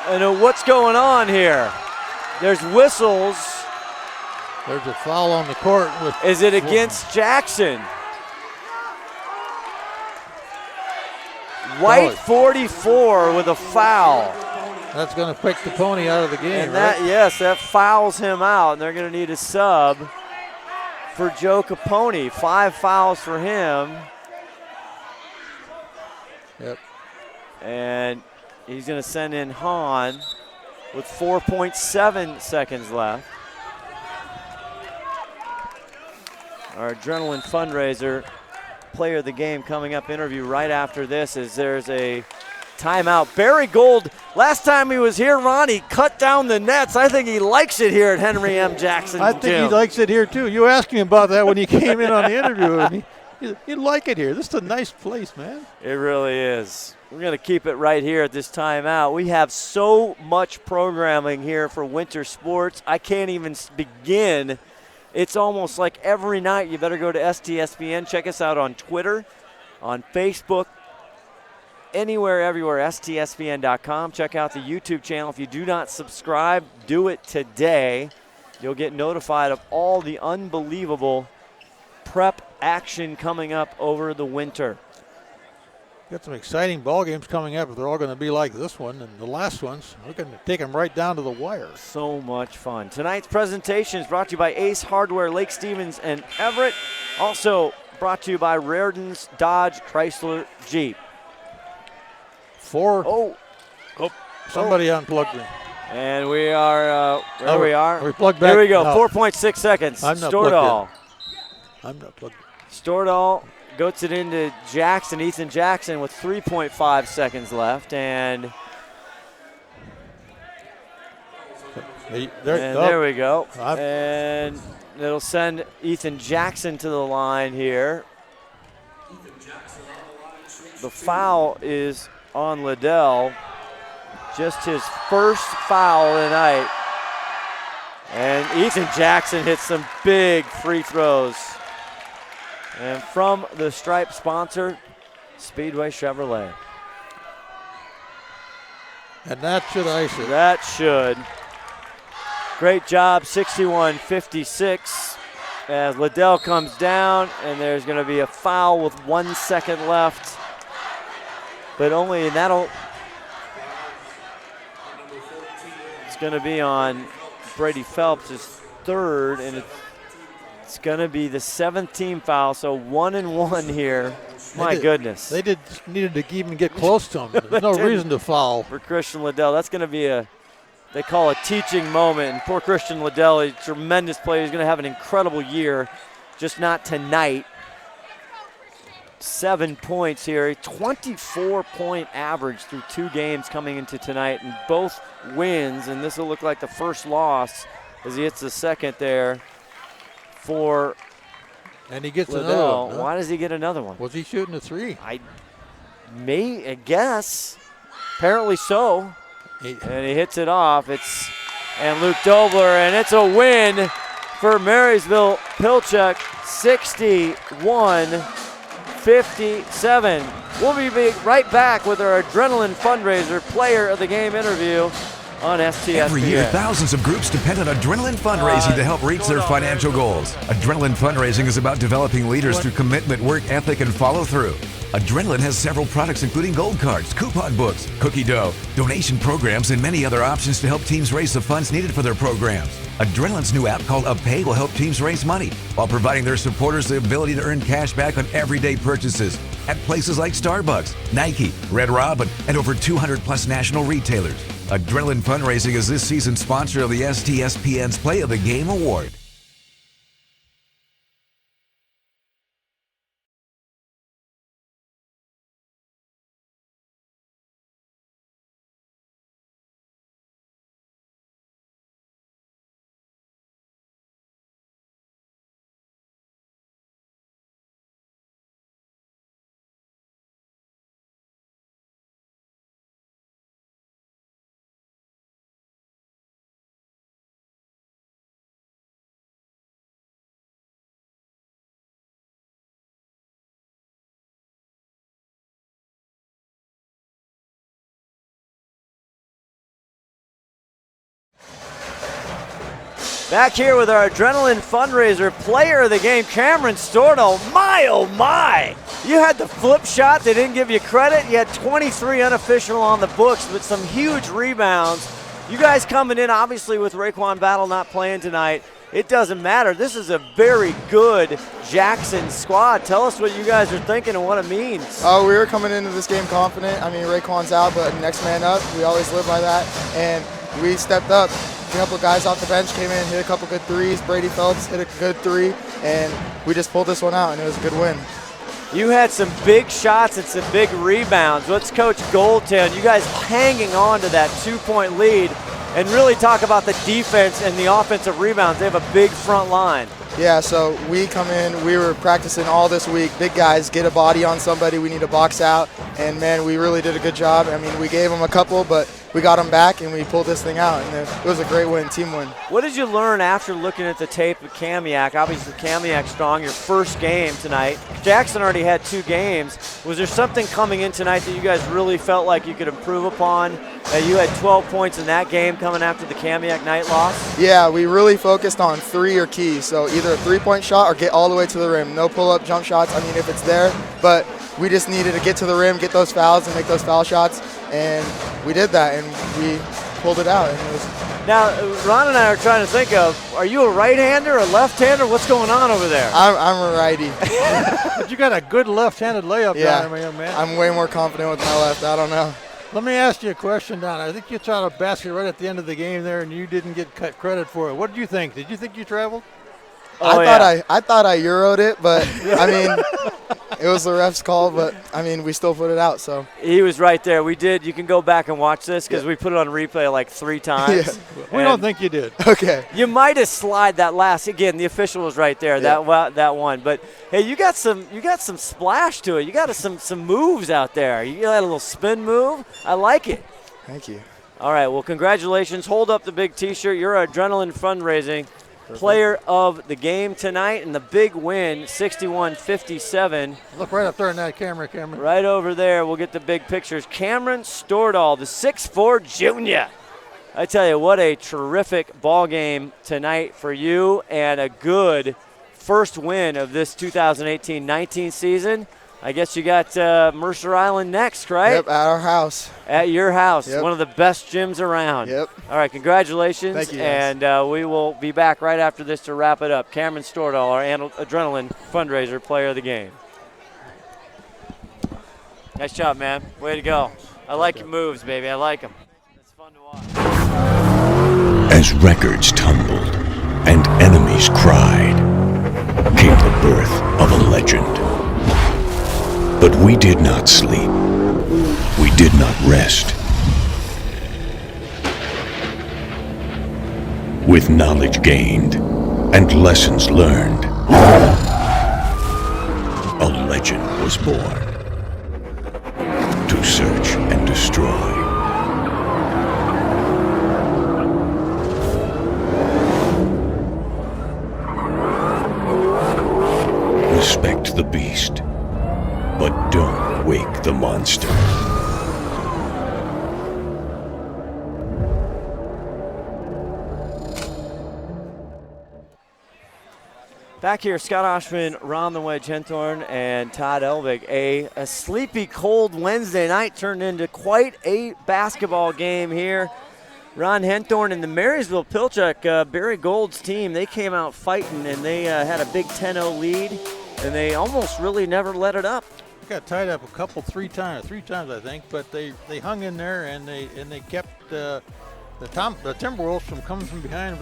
And what's going on here? There's whistles. There's a foul on the court. Is it against Jackson? White 44 with a foul. That's going to pick Capone out of the game, and that fouls him out, and they're going to need a sub for Joe Capone. 5 fouls for him. Yep. And he's going to send in Hahn with 4.7 seconds left. Our Adrenaline Fundraiser Player of the Game coming up interview right after this as there's a timeout. Barry Gold, last time he was here, Ron, he cut down the nets. I think he likes it here at Henry M. Jackson. I think he likes it here, too. You asked me about that when he came in on the interview with me. You'd like it here. This is a nice place, man. It really is. We're going to keep it right here at this timeout. We have so much programming here for winter sports. I can't even begin. It's almost like every night you better go to STSPN. Check us out on Twitter, on Facebook, anywhere, everywhere, STSPN.com. Check out the YouTube channel. If you do not subscribe, do it today. You'll get notified of all the unbelievable prep action coming up over the winter. Got some exciting ball games coming up. They're all going to be like this one and the last ones. We're going to take them right down to the wire. So much fun. Tonight's presentation is brought to you by Ace Hardware, Lake Stevens and Everett. Also brought to you by Reardon's Dodge Chrysler Jeep. Somebody unplugged me. And we are, we are. Are we plugged back? Here we go, No. 4.6 seconds. I'm not Stordahl. I'm not plugged in. Stordahl goes it into Jackson, Ethan Jackson with 3.5 seconds left. And there we go. And it'll send Ethan Jackson to the line here. The foul is on Liddell. Just his first foul of the night. And Ethan Jackson hits some big free throws. And from the Stripe sponsor, Speedway Chevrolet. And that should ice it. That should. Great job, 61-56. As Liddell comes down, and there's going to be a foul with 1 second left. But only, and that'll, it's going to be on Brady Phelps, his third, and it's going to be the 7th team foul, so 1 and 1 here. My goodness. They needed to even get close to him. There's no reason to foul. For Christian Liddell, that's going to be they call a teaching moment. And poor Christian Liddell, a tremendous player. He's going to have an incredible year, just not tonight. 7 points here, a 24-point average through 2 games coming into tonight, and both wins, and this will look like the first loss as he hits the second there for And he gets Liddell. another one. Huh? Why does he get another one? Was he shooting a 3? I guess. Apparently so. And he hits it off. And Luke Dobler, and it's a win for Marysville-Pilchuck, 61-57. We'll be right back with our Adrenaline Fundraiser Player of the Game interview on STSPN. Every year, thousands of groups depend on Adrenaline Fundraising to help reach their financial goals. Adrenaline Fundraising is about developing leaders through commitment, work ethic, and follow-through. Adrenaline has several products including gold cards, coupon books, cookie dough, donation programs, and many other options to help teams raise the funds needed for their programs. Adrenaline's new app called UpPay will help teams raise money while providing their supporters the ability to earn cash back on everyday purchases at places like Starbucks, Nike, Red Robin, and over 200 plus national retailers. Adrenaline Fundraising is this season's sponsor of the STSPN's Play of the Game Award. Back here with our Adrenaline Fundraiser player of the game, Cameron Stornell. My, oh my! You had the flip shot. They didn't give you credit. You had 23 unofficial on the books, but some huge rebounds. You guys coming in, obviously, with Raekwon Battle not playing tonight. It doesn't matter. This is a very good Jackson squad. Tell us what you guys are thinking and what it means. We were coming into this game confident. I mean, Raekwon's out, but next man up. We always live by that. And we stepped up. A couple of guys off the bench came in, hit a couple good threes. Brady Phelps hit a good three, and we just pulled this one out, and it was a good win. You had some big shots and some big rebounds. Let's coach Goldtown. You guys hanging on to that 2-point lead and really talk about the defense and the offensive rebounds. They have a big front line. Yeah, so we come in, we were practicing all this week. Big guys, get a body on somebody, we need to box out. And, man, we really did a good job. I mean, we gave them a couple, but we got them back, and we pulled this thing out. And it was a great win, team win. What did you learn after looking at the tape of Kamiak? Obviously, Kamiak strong, your first game tonight. Jackson already had 2 games. Was there something coming in tonight that you guys really felt like you could improve upon? You had 12 points in that game coming after the Kamiak night loss. Yeah, we really focused on 3 or key. So either a 3-point shot or get all the way to the rim. No pull-up jump shots. I mean, if it's there, but we just needed to get to the rim, get those fouls, and make those foul shots. And we did that, and we pulled it out. And it was. Now, Ron and I are trying to think of, are you a right-hander or a left-hander? What's going on over there? I'm a righty. But you got a good left-handed layup down there, my young man. I'm way more confident with my left. I don't know. Let me ask you a question, Don. I think you shot a basket right at the end of the game there, and you didn't get credit for it. What did you think? Did you think you traveled? I thought I Euro'd it, but, I mean, it was the ref's call, but, I mean, we still put it out. So he was right there. We did. You can go back and watch this because we put it on replay like 3 times. We don't think you did. Okay. You might have slid that last. Again, the official was right there, that one. But, hey, you got some splash to it. You got some moves out there. You had a little spin move. I like it. Thank you. All right, well, congratulations. Hold up the big T-shirt. You're Adrenaline Fundraising player of the game tonight, and the big win, 61-57. Look right up there in that camera, Cameron. Right over there. We'll get the big pictures. Cameron Stordahl, the 6'4 junior. I tell you, what a terrific ball game tonight for you, and a good first win of this 2018-19 season. I guess you got Mercer Island next, right? Yep, at our house. At your house. Yep. One of the best gyms around. Yep. All right, congratulations. Thank you, guys. And we will be back right after this to wrap it up. Cameron Stordahl, our Adrenaline Fundraiser player of the game. Nice job, man. Way to go. I like your moves, baby. I like them. It's fun to watch. As records tumbled and enemies cried, came the birth of a legend. But we did not sleep. We did not rest. With knowledge gained and lessons learned, a legend was born to search and destroy. Respect the beast, but don't wake the monster. Back here, Scott Oshman, Ron the Wedge Henthorn, and Todd Elvig. A sleepy, cold Wednesday night turned into quite a basketball game here. Ron Henthorn and the Marysville-Pilchuck, Barry Gold's team, they came out fighting, and they had a big 10-0 lead, and they almost really never let it up. got tied up three times I think, but they hung in there and they kept the Timberwolves from coming from behind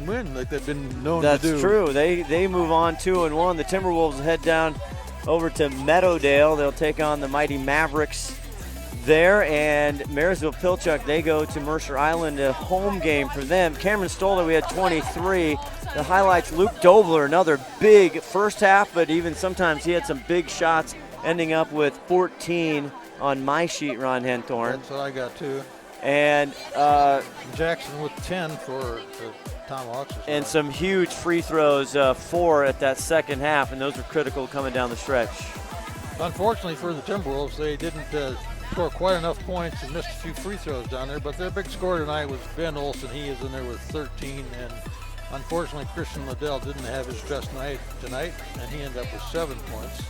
win like they've been known to do. That's true. They move on 2-1. The Timberwolves head down over to Meadowdale. They'll take on the mighty Mavericks there, and Marysville-Pilchuck, they go to Mercer Island, a home game for them. Cameron Stoller, we had 23. The highlights, Luke Dobler, another big first half, but even sometimes he had some big shots, ending up with 14 on my sheet, Ron Henthorn. That's what I got too. And Jackson with 10 for the Tomahawks. And some huge free throws, 4 at that second half, and those were critical coming down the stretch. Unfortunately for the Timberwolves, they didn't score quite enough points and missed a few free throws down there, but their big scorer tonight was Ben Olsen. He is in there with 13, and unfortunately Christian Liddell didn't have his best night tonight, and he ended up with 7 points.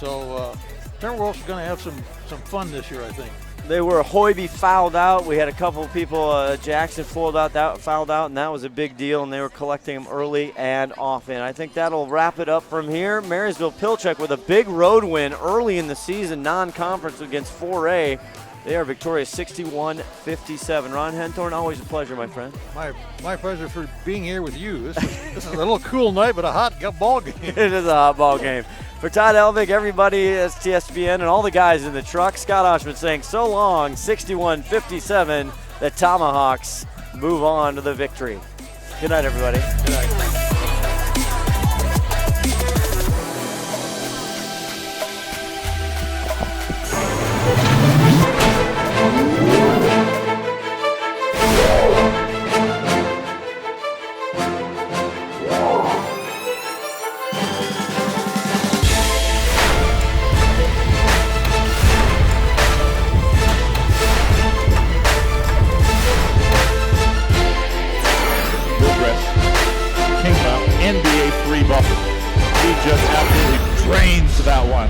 So Timberwolves are going to have some fun this year, I think. They were. Hoiby fouled out. We had a couple of people, Jackson fouled out, and that was a big deal, and they were collecting them early and often. I think that'll wrap it up from here. Marysville-Pilchuck with a big road win early in the season, non-conference against 4A. They are victorious 61-57. Ron Henthorn, always a pleasure, my friend. My pleasure for being here with you. This is a little cool night, but a hot ball game. It is a hot ball game. For Todd Elvig, everybody at STSPN, and all the guys in the truck, Scott Oshman saying so long, 61-57. The Tomahawks move on to the victory. Good night, everybody. Good night. NBA free ball. He just absolutely drains that one.